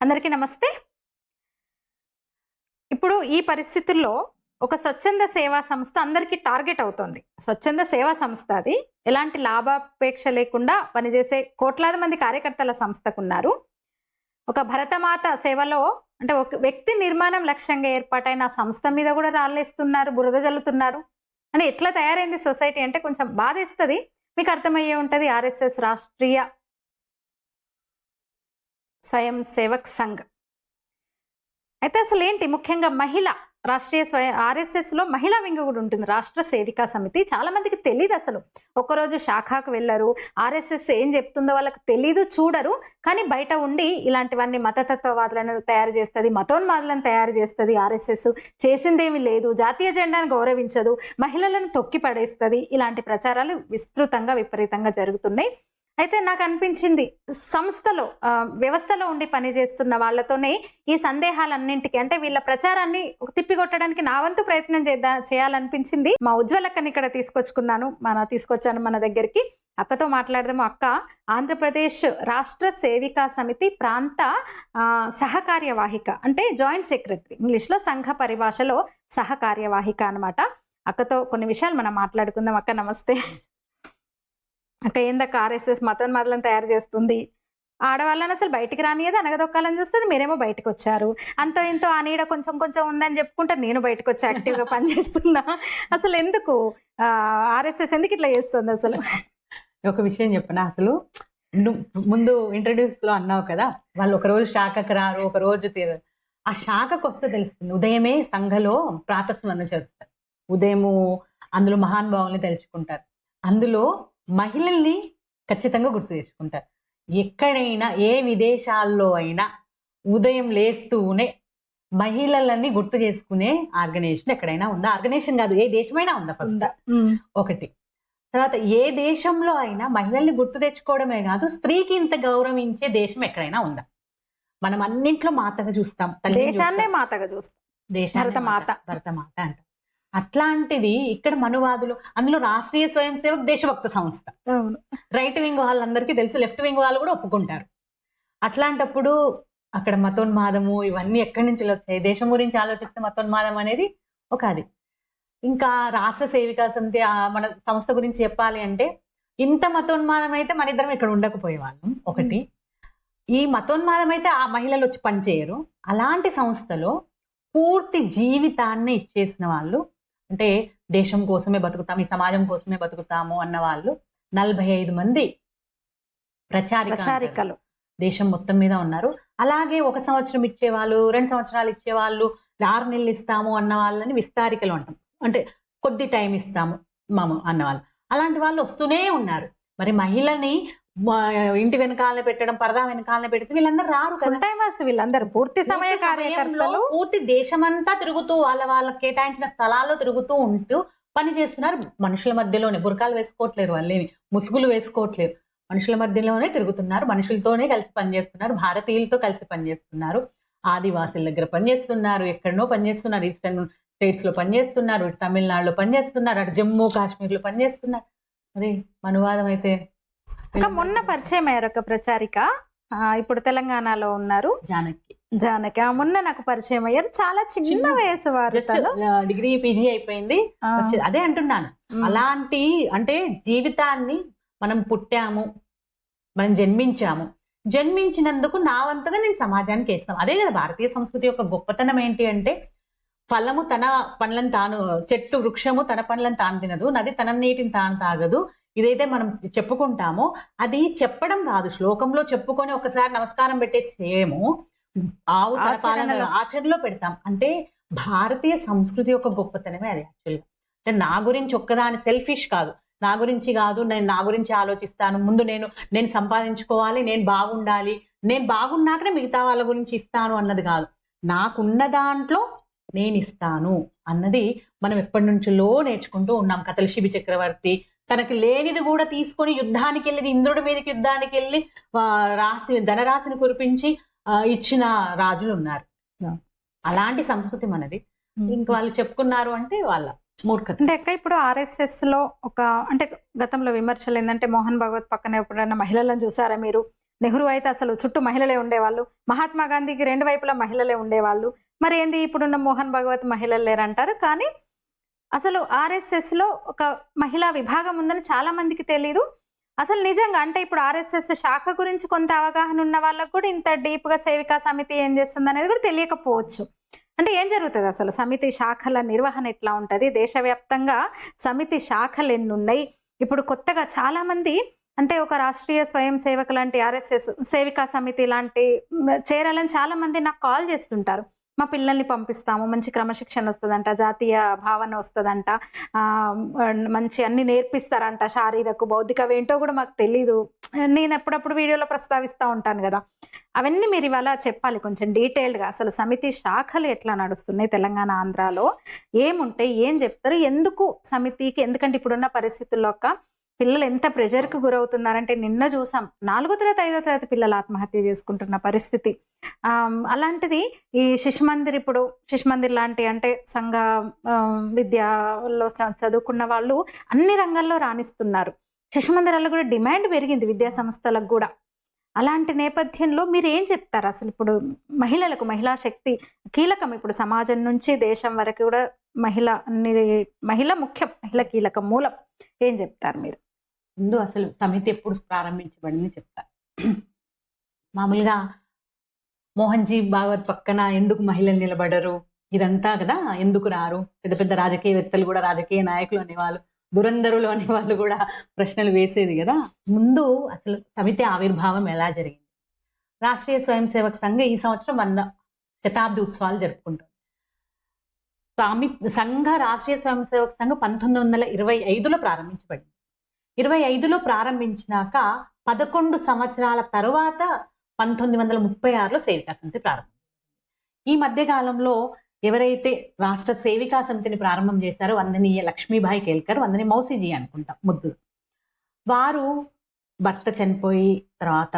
అందరికీ నమస్తే. ఇప్పుడు ఈ పరిస్థితుల్లో ఒక స్వచ్ఛంద సేవా సంస్థ అందరికీ టార్గెట్ అవుతుంది. స్వచ్ఛంద సేవా సంస్థ అది ఎలాంటి లాభాపేక్ష లేకుండా పనిచేసే కోట్లాది మంది కార్యకర్తల సంస్థకున్నారు. ఒక భరతమాత సేవలో అంటే ఒక వ్యక్తి నిర్మాణం లక్ష్యంగా ఏర్పాటైన సంస్థ మీద కూడా రాళ్ళేస్తున్నారు, బురద జల్లుతున్నారు. అంటే ఎట్లా తయారైంది సొసైటీ అంటే కొంచెం బాధేస్తుంది. మీకు అర్థమయ్యే ఉంటుంది. ఆర్ఎస్ఎస్ రాష్ట్రీయ స్వయం సేవక్ సంఘ్ అయితే అసలు ఏంటి, ముఖ్యంగా మహిళ రాష్ట్రీయ ఆర్ఎస్ఎస్ లో మహిళా వింగ్ కూడా ఉంటుంది, రాష్ట్ర సేవికా సమితి. చాలా మందికి తెలియదు అసలు. ఒకరోజు శాఖకు వెళ్ళరు, ఆర్ఎస్ఎస్ ఏం చెప్తుందో వాళ్ళకి తెలీదు, చూడరు. కానీ బయట ఉండి ఇలాంటివన్నీ మతతత్వవాదులను తయారు చేస్తుంది, మతోన్మాదులను తయారు చేస్తుంది. ఆర్ఎస్ఎస్ చేసిందేమీ లేదు, జాతీయ జెండాను గౌరవించదు, మహిళలను తొక్కి పడేస్తుంది. ఇలాంటి ప్రచారాలు విస్తృతంగా విపరీతంగా జరుగుతున్నాయి. అయితే నాకు అనిపించింది సంస్థలో వ్యవస్థలో ఉండి పనిచేస్తున్న వాళ్ళతోనే ఈ సందేహాలన్నింటికి అంటే వీళ్ళ ప్రచారాన్ని తిప్పికొట్టడానికి నా వంతు ప్రయత్నం చేయాలనిపించింది. మా ఉజ్వలక్కని ఇక్కడ తీసుకొచ్చాను మన దగ్గరికి. అక్కతో మాట్లాడదాము. అక్క ఆంధ్రప్రదేశ్ రాష్ట్ర సేవికా సమితి ప్రాంత సహకార్యవాహిక అంటే జాయింట్ సెక్రటరీ, ఇంగ్లీష్లో సంఘ పరిభాషలో సహకార్యవాహిక అనమాట. అక్కతో కొన్ని విషయాలు మనం మాట్లాడుకుందాం. అక్క నమస్తే. అక్క ఏందక్క ఆర్ఎస్ఎస్ మతోన్మాదులను తయారు చేస్తుంది, ఆడవాళ్ళని అసలు బయటికి రానియదు, అనగదొక్కాలని చూస్తుంది. మీరేమో బయటకు వచ్చారు. అంతో ఇంతో ఆ నీడ కొంచెం కొంచెం ఉందని చెప్పుకుంటే నేను బయటకు వచ్చి యాక్టివ్గా పనిచేస్తున్నా. అసలు ఎందుకు ఆర్ఎస్ఎస్ ఎందుకు ఇట్లా చేస్తుంది? అసలు ఒక విషయం చెప్పనా, అసలు ముందు ఇంట్రడ్యూస్ లో అన్నావు కదా, వాళ్ళు ఒక రోజు శాఖకు రారు, ఒక రోజు తీరు. ఆ శాఖకు వస్తే తెలుస్తుంది. ఉదయమే సంఘలో ప్రాతస్మరణ చేస్తారు, ఉదయము అందులో మహానుభావుల్ని తెలుసుకుంటారు, అందులో మహిళల్ని ఖచ్చితంగా గుర్తు తెచ్చుకుంటారు. ఎక్కడైనా ఏ విదేశాల్లో అయినా ఉదయం లేస్తూనే మహిళలని గుర్తు చేసుకునే ఆర్గనైజేషన్ ఎక్కడైనా ఉందా? ఆర్గనైజేషన్ కాదు, ఏ దేశమైనా ఉందా? ఫస్ట్ ఒకటి. తర్వాత ఏ దేశంలో అయినా మహిళల్ని గుర్తు తెచ్చుకోవడమే కాదు, స్త్రీకి ఇంత గౌరవించే దేశం ఎక్కడైనా ఉందా? మనం అన్నింట్లో మాతగా చూస్తాం, దేశాన్నే మాతగా చూస్తాం, భరతమాత అంట. అట్లాంటిది ఇక్కడ మనువాదులు, అందులో రాష్ట్రీయ స్వయం సేవక్ దేశభక్త సంస్థ, రైట్ వింగ్ వాళ్ళందరికీ తెలుసు, లెఫ్ట్ వింగ్ వాళ్ళు కూడా ఒప్పుకుంటారు. అట్లాంటప్పుడు అక్కడ మతోన్మాదము ఇవన్నీ ఎక్కడి నుంచి వచ్చాయి? దేశం గురించి ఆలోచిస్తే మతోన్మాదం అనేది ఒక అది. ఇంకా రాష్ట్ర సేవికా సమితి మన సంస్థ గురించి చెప్పాలి అంటే, ఇంత మతోన్మాదం అయితే మన ఇద్దరం ఇక్కడ ఉండకపోయే వాళ్ళం. ఒకటి, ఈ మతోన్మాదం అయితే ఆ మహిళలు వచ్చి పనిచేయరు. అలాంటి సంస్థలో పూర్తి జీవితాన్ని ఇచ్చేసిన వాళ్ళు, అంటే దేశం కోసమే బతుకుతాం, ఈ సమాజం కోసమే బతుకుతాము అన్న వాళ్ళు 45 మంది ప్రచారికలు దేశం మొత్తం మీద ఉన్నారు. అలాగే 1 సంవత్సరం ఇచ్చేవాళ్ళు, 2 సంవత్సరాలు ఇచ్చేవాళ్ళు, 6 నెలలు ఇస్తాము అన్న వాళ్ళని విస్తారికలు అంటాం, అంటే కొద్ది టైం ఇస్తాము అన్నవాళ్ళు. అలాంటి వాళ్ళు వస్తూనే ఉన్నారు. మరి మహిళని ఇంటి వెనకాలనే పెట్టడం, పరదా వెనకాలనే పెడితే వీళ్ళందరూ రారు కదా. వీళ్ళందరూ పూర్తి సమయ కార్యకర్తలు, పూర్తి దేశమంతా తిరుగుతూ వాళ్ళకి కేటాయించిన స్థలాల్లో తిరుగుతూ ఉంటూ పని చేస్తున్నారు. మనుషుల మధ్యలోనే, బురకాలు వేసుకోవట్లేరు, వాళ్ళేమి ముసుగులు వేసుకోవట్లేరు, మనుషుల మధ్యలోనే తిరుగుతున్నారు, మనుషులతోనే కలిసి పనిచేస్తున్నారు, భారతీయులతో కలిసి పనిచేస్తున్నారు, ఆదివాసుల దగ్గర పనిచేస్తున్నారు, ఎక్కడనో పనిచేస్తున్నారు, ఈస్టర్న్ స్టేట్స్ లో పనిచేస్తున్నారు, ఇటు తమిళనాడులో పనిచేస్తున్నారు, అటు జమ్మూ కాశ్మీర్లో పనిచేస్తున్నారు. మరి మనువాదం అయితే మొన్న పరిచయం అయ్యారు ఒక ప్రచారిక, ఇప్పుడు తెలంగాణలో ఉన్నారు, జానకి. మొన్న నాకు పరిచయం అయ్యారు, చాలా చిన్న వయసు వారు, డిగ్రీ పీజీ అయిపోయింది. అదే అంటున్నాను, అలాంటి అంటే జీవితాన్ని మనం పుట్టాము, మనం జన్మించినందుకు నా వంతుగా నేను సమాజానికి వేస్తాం. అదే కదా భారతీయ సంస్కృతి యొక్క గొప్పతనం ఏంటి అంటే, ఫలము తన పండ్లను తాను, చెట్టు వృక్షము తన పండ్లను తాను తినదు, నది తన నీటిని తాను తాగదు. ఇదైతే మనం చెప్పుకుంటామో అది చెప్పడం కాదు, శ్లోకంలో చెప్పుకొని ఒకసారి నమస్కారం పెట్టేసి చేయము, ఆవు తన పాలన ఆచరణలో పెడతాం. అంటే భారతీయ సంస్కృతి యొక్క గొప్పతనమే అది. యాక్చువల్గా అంటే నా గురించి ఒక్కదాని సెల్ఫిష్ కాదు, నా గురించి కాదు, నేను నా గురించి ఆలోచిస్తాను, ముందు నేను సంపాదించుకోవాలి, నేను బాగుండాలి, నేను బాగున్నాకనే మిగతా వాళ్ళ గురించి ఇస్తాను అన్నది కాదు, నాకున్న దాంట్లో నేను ఇస్తాను అన్నది మనం ఎప్పటి నుంచో నేర్చుకుంటూ ఉన్నాం. కథలశిబి చక్రవర్తి తనకి లేనిది కూడా తీసుకొని యుద్ధానికి వెళ్ళి, ఇంద్రుడి మీదకి యుద్ధానికి వెళ్ళి ధనరాశిని కురిపించి ఇచ్చిన రాజులు ఉన్నారు. అలాంటి సంస్కృతి మనది. ఇంక వాళ్ళు చెప్పుకున్నారు అంటే వాళ్ళ మూర్ఖత. అంటే అక్క ఇప్పుడు ఆర్ఎస్ఎస్ లో ఒక అంటే గతంలో విమర్శలు ఏంటంటే మోహన్ భగవత్ పక్కన ఎప్పుడైనా మహిళలను చూసారా మీరు? నెహ్రూ అయితే అసలు చుట్టూ మహిళలే ఉండేవాళ్ళు, మహాత్మా గాంధీకి రెండు వైపులా మహిళలే ఉండేవాళ్ళు, మరి ఏంది ఇప్పుడున్న మోహన్ భగవత్ మహిళలు లేరంటారు. కానీ అసలు ఆర్ఎస్ఎస్ లో ఒక మహిళా విభాగం ఉందని చాలా మందికి తెలీదు. అసలు నిజంగా అంటే ఇప్పుడు ఆర్ఎస్ఎస్ శాఖ గురించి కొంత అవగాహన ఉన్న వాళ్ళకు కూడా ఇంత డీప్ గా సేవికా సమితి ఏం చేస్తుంది అనేది కూడా తెలియకపోవచ్చు. అంటే ఏం జరుగుతుంది అసలు? సమితి శాఖల నిర్వహణ ఎట్లా ఉంటుంది? దేశవ్యాప్తంగా సమితి శాఖలు ఎన్ని ఉన్నాయి? ఇప్పుడు కొత్తగా చాలా మంది అంటే ఒక రాష్ట్రీయ స్వయం సేవక లాంటి ఆర్ఎస్ఎస్ సేవికా సమితి లాంటి చేరాలని చాలా మంది నాకు కాల్ చేస్తుంటారు. మా పిల్లల్ని పంపిస్తాము, మంచి క్రమశిక్షణ వస్తుందంట, జాతీయ భావన వస్తుందంట, మంచి అన్ని నేర్పిస్తారంట, శారీరక బౌద్ధిక అవేంటో కూడా మాకు తెలీదు. నేను ఎప్పుడప్పుడు వీడియోలో ప్రస్తావిస్తూ ఉంటాను కదా, అవన్నీ మీరు ఇవాళ చెప్పాలి కొంచెం డీటెయిల్డ్గా. అసలు సమితి శాఖలు ఎట్లా నడుస్తున్నాయి తెలంగాణ ఆంధ్రాలో, ఏముంటాయి, ఏం చెప్తారు, ఎందుకు సమితికి? ఎందుకంటే ఇప్పుడున్న పరిస్థితుల్లో పిల్లలు ఎంత ప్రెషర్కి గురవుతున్నారంటే నిన్న చూసాం 4వ తరగతి 5వ తరగతి పిల్లలు ఆత్మహత్య చేసుకుంటున్న పరిస్థితి. అలాంటిది ఈ శిశుమందిర్ లాంటి అంటే సంఘ విద్యలో చదువుకున్న వాళ్ళు అన్ని రంగాల్లో రాణిస్తున్నారు. శిశుమందిరాల్లో కూడా డిమాండ్ పెరిగింది విద్యా సంస్థలకు కూడా. అలాంటి నేపథ్యంలో మీరు ఏం చెప్తారు అసలు? ఇప్పుడు మహిళలకు మహిళా శక్తి కీలకం, ఇప్పుడు సమాజం నుంచి దేశం వరకు కూడా మహిళ ముఖ్యం, మహిళ కీలకం, మూలం. ఏం చెప్తారు మీరు? ముందు అసలు సమితి ఎప్పుడు ప్రారంభించబడింది చెప్తారు. మామూలుగా మోహన్ జీ భాగవత్ పక్కన ఎందుకు మహిళలు నిలబడరు ఇదంతా కదా, ఎందుకు రారు? పెద్ద పెద్ద రాజకీయవేత్తలు కూడా, రాజకీయ నాయకులు అనేవాళ్ళు, దురంధరులు అనేవాళ్ళు కూడా ప్రశ్నలు వేసేది కదా. ముందు అసలు సమితి ఆవిర్భావం ఎలా జరిగింది? రాష్ట్రీయ స్వయం సేవక్ సంఘ్ ఈ సంవత్సరం 100 శతాబ్ది ఉత్సవాలు జరుపుకుంటుంది. సంఘ రాష్ట్రీయ స్వయం సేవక్ సంఘ్ 1925లో ప్రారంభించబడింది. 25లో ప్రారంభించినాక 11 సంవత్సరాల తర్వాత 1936లో సేవికా సమితి ప్రారంభం. ఈ మధ్య కాలంలో ఎవరైతే రాష్ట్ర సేవికా సమితిని ప్రారంభం చేశారో వందనీయ లక్ష్మీబాయి కేల్కర్, వందనీ మౌసీజీ అనుకుంటా ముద్దు, వారు భర్త చనిపోయి తర్వాత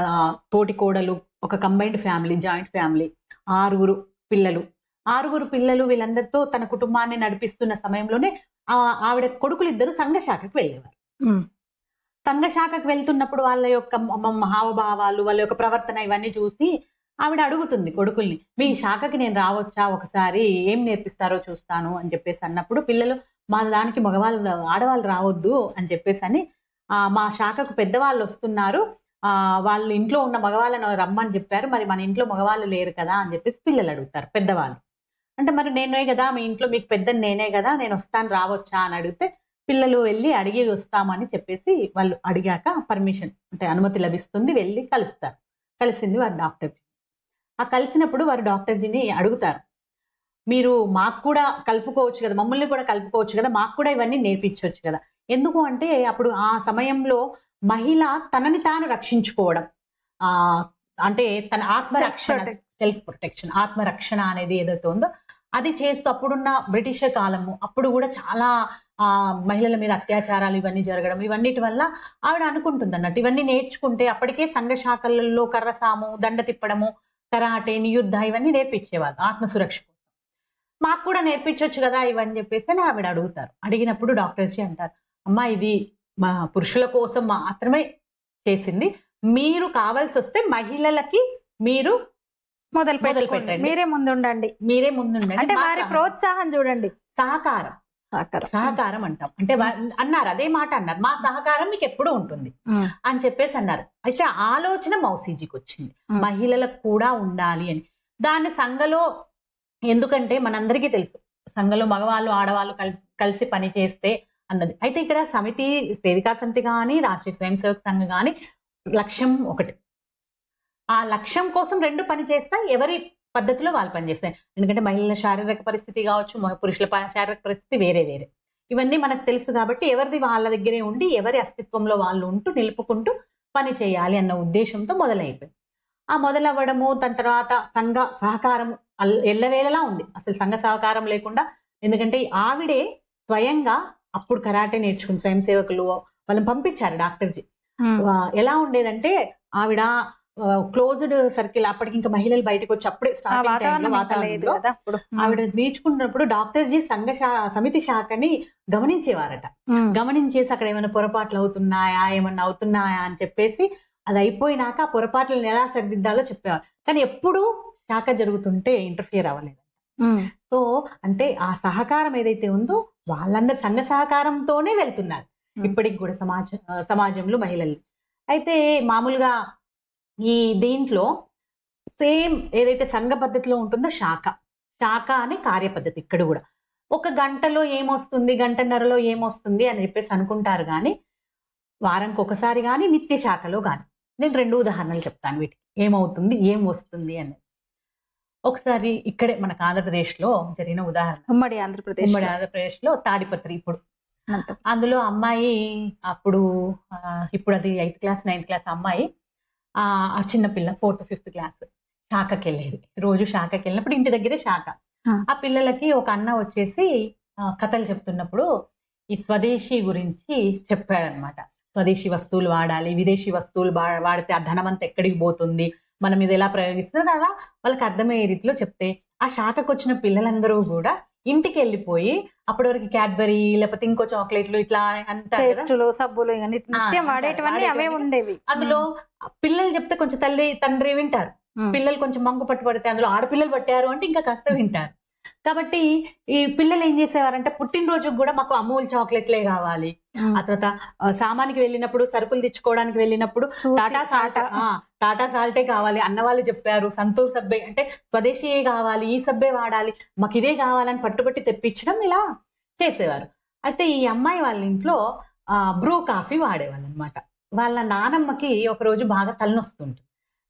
తోటి కోడలు, ఒక కంబైన్డ్ ఫ్యామిలీ, జాయింట్ ఫ్యామిలీ, 6 పిల్లలు వీళ్ళందరితో తన కుటుంబాన్ని నడిపిస్తున్న సమయంలోనే ఆవిడ కొడుకులు 2 సంఘ శాఖకు వెళ్ళేవారు. సంఘ శాఖకు వెళ్తున్నప్పుడు వాళ్ళ యొక్క హావభావాలు, వాళ్ళ యొక్క ప్రవర్తన ఇవన్నీ చూసి ఆవిడ అడుగుతుంది కొడుకుల్ని, మీ శాఖకి నేను రావచ్చా, ఒకసారి ఏం నేర్పిస్తారో చూస్తాను అని చెప్పేసి అన్నప్పుడు పిల్లలు, మా దానికి ఆడవాళ్ళు రావద్దు అని చెప్పేసి అని, మా శాఖకు పెద్దవాళ్ళు వస్తున్నారు, వాళ్ళు ఇంట్లో ఉన్న మగవాళ్ళను రమ్మని చెప్పారు, మరి మన ఇంట్లో మగవాళ్ళు లేరు కదా అని చెప్పేసి పిల్లలు అడుగుతారు. పెద్దవాళ్ళు అంటే మరి నేనే కదా మీ ఇంట్లో, మీకు పెద్దని నేనే కదా, నేను వస్తాను రావచ్చా అని అడిగితే పిల్లలు వెళ్ళి అడిగి వస్తామని చెప్పేసి వాళ్ళు అడిగాక పర్మిషన్ అంటే అనుమతి లభిస్తుంది, వెళ్ళి కలుస్తారు. కలిసింది వారు డాక్టర్జీ. కలిసినప్పుడు వారు డాక్టర్జీని అడుగుతారు, మీరు మాకు కూడా కలుపుకోవచ్చు కదా, మమ్మల్ని కూడా కలుపుకోవచ్చు కదా, మాకు కూడా ఇవన్నీ నేర్పించవచ్చు కదా. ఎందుకు అంటే అప్పుడు ఆ సమయంలో మహిళ తనని తాను రక్షించుకోవడం, అంటే తన ఆత్మరక్షణ, సెల్ఫ్ ప్రొటెక్షన్, ఆత్మరక్షణ అనేది ఏదైతే ఉందో అది చేస్తూ, అప్పుడున్న బ్రిటిషర్ కాలము అప్పుడు కూడా చాలా మహిళల మీద అత్యాచారాలు ఇవన్నీ జరగడం, ఇవన్నిటి వల్ల ఆవిడ అనుకుంటుంది అన్నట్టు ఇవన్నీ నేర్చుకుంటే అప్పటికే సంఘ శాఖలలో కర్రసాము, దండ తిప్పడము, కరాటే, నియుద్ధ ఇవన్నీ నేర్పించేవాళ్ళు ఆత్మసురక్ష కోసం. మాకు కూడా నేర్పించవచ్చు కదా ఇవన్నీ చెప్పేసి ఆవిడ అడుగుతారు. అడిగినప్పుడు డాక్టర్జీ అంటారు, అమ్మా ఇది మా పురుషుల కోసం మాత్రమే చేసింది, మీరు కావాల్సి వస్తే మహిళలకి మీరు మొదలు పెట్టండి, మీరే ముందుండండి అంటే వారి ప్రోత్సాహం చూడండి. సహకారం అంటాం అంటే అన్నారు, అదే మాట అన్నారు, మా సహకారం మీకు ఎప్పుడూ ఉంటుంది అని చెప్పేసి అన్నారు. అయితే ఆలోచన మౌసీజీకి వచ్చింది, మహిళలకు కూడా ఉండాలి అని. దాన్ని సంఘలో, ఎందుకంటే మనందరికీ తెలుసు సంఘలో మగవాళ్ళు ఆడవాళ్ళు కలిసి పని చేస్తే అన్నది. అయితే ఇక్కడ సమితి, సేవికా సమితి కానీ రాష్ట్రీయ స్వయం సేవక్ సంఘ్ కానీ లక్ష్యం ఒకటి. ఆ లక్ష్యం కోసం 2 పని చేస్తాయి, ఎవరి పద్ధతిలో వాళ్ళు పనిచేస్తాయి. ఎందుకంటే మహిళల శారీరక పరిస్థితి కావచ్చు, పురుషుల శారీరక పరిస్థితి వేరే వేరే, ఇవన్నీ మనకు తెలుసు. కాబట్టి ఎవరిది వాళ్ళ దగ్గరే ఉండి ఎవరి అస్తిత్వంలో వాళ్ళు ఉంటూ నిలుపుకుంటూ పని చేయాలి అన్న ఉద్దేశంతో మొదలైపోయింది. ఆ మొదలవ్వడము, దాని తర్వాత సంఘ సహకారం ఎల్లవేళలా ఉంది. అసలు సంఘ సహకారం లేకుండా, ఎందుకంటే ఆవిడే స్వయంగా అప్పుడు కరాటే నేర్చుకుని స్వయం సేవకులు వాళ్ళని పంపించారు డాక్టర్జీ. ఎలా ఉండేదంటే ఆవిడ క్లోజ్డ్ సర్కిల్, అప్పటికి ఇంకా మహిళలు బయటకు వచ్చి అప్పుడే ఆ స్టార్టింగ్ వాతావరణం ఇంకా లేదు వాతావరణంలో కదా అప్పుడు. ఆవిడ నేర్చుకున్నప్పుడు డాక్టర్జీ సమితి శాఖని గమనించేవారట. గమనించేసి అక్కడ ఏమైనా పొరపాట్లు అవుతున్నాయా, ఏమన్నా అవుతున్నాయా అని చెప్పేసి అది అయిపోయినాక ఆ పొరపాట్లను ఎలా సరిదిద్దాలో చెప్పేవారు. కానీ ఎప్పుడూ శాఖ జరుగుతుంటే ఇంటర్ఫియర్ అవ్వలేదు. సో అంటే ఆ సహకారం ఏదైతే ఉందో వాళ్ళందరూ సంఘ సహకారంతోనే వెళ్తున్నారు ఇప్పటికి కూడా సమాజంలో మహిళలు. అయితే మామూలుగా ఈ దీంట్లో సేమ్ ఏదైతే సంఘ పద్ధతిలో ఉంటుందో శాఖ అనే కార్యపద్ధతి ఇక్కడ కూడా. ఒక గంటలో ఏమొస్తుంది, గంటన్నరలో ఏమొస్తుంది అని చెప్పేసి అనుకుంటారు కానీ వారానికి ఒకసారి కానీ నిత్య శాఖలో కానీ. నేను 2 ఉదాహరణలు చెప్తాను వీటికి, ఏమవుతుంది ఏం వస్తుంది అనేది. ఒకసారి ఇక్కడే మనకు ఆంధ్రప్రదేశ్లో జరిగిన ఉదాహరణ. ఉమ్మడి ఆంధ్రప్రదేశ్లో తాడిపత్రి. అందులో అమ్మాయి ఇప్పుడు అది 8th క్లాస్ 9th క్లాస్ అమ్మాయి, ఆ చిన్నపిల్ల 4th 5th క్లాస్ శాఖకి వెళ్ళేది. రోజు శాఖకి వెళ్ళినప్పుడు ఇంటి దగ్గరే శాఖ. ఆ పిల్లలకి ఒక అన్న వచ్చేసి కథలు చెప్తున్నప్పుడు ఈ స్వదేశీ గురించి చెప్పాడనమాట. స్వదేశీ వస్తువులు వాడాలి, విదేశీ వస్తువులు వాడితే ఆ ధనం అంతా ఎక్కడికి పోతుంది, మనం ఇది ఎలా ప్రయోగిస్తుంది కదా వాళ్ళకి అర్థమయ్యే రీతిలో చెప్తే ఆ శాఖకు వచ్చిన పిల్లలందరూ కూడా ఇంటికి వెళ్ళిపోయి అప్పటి వరకు క్యాడ్బరీ లేకపోతే ఇంకో చాక్లెట్లు ఇట్లా అంటారు, సబ్బులు వాడేటివన్నీ అవే ఉండేవి. అందులో పిల్లలు చెప్తే కొంచెం తండ్రి వింటారు, పిల్లలు కొంచెం మంగు పట్టుబడితే అందులో ఆడపిల్లలు పట్టారు అంటే ఇంకా కాస్త వింటారు. కాబట్టి ఈ పిల్లలు ఏం చేసేవారంటే పుట్టినరోజుకు కూడా మాకు అమూల్ చాక్లెట్లే కావాలి, ఆ తర్వాత సామానికి వెళ్ళినప్పుడు సరుకులు తెచ్చుకోవడానికి వెళ్ళినప్పుడు టాటా సాల్టే కావాలి అన్న వాళ్ళు చెప్పారు, సంతూర్ సబ్బే అంటే స్వదేశీయే కావాలి, ఈ సబ్బే వాడాలి, మాకు ఇదే కావాలని పట్టుబట్టి తెప్పించడం ఇలా చేసేవారు. అయితే ఈ అమ్మాయి వాళ్ళ ఇంట్లో బ్రూ కాఫీ వాడేవాళ్ళు అనమాట. వాళ్ళ నానమ్మకి ఒక రోజు బాగా తలనొస్తుంటుంది.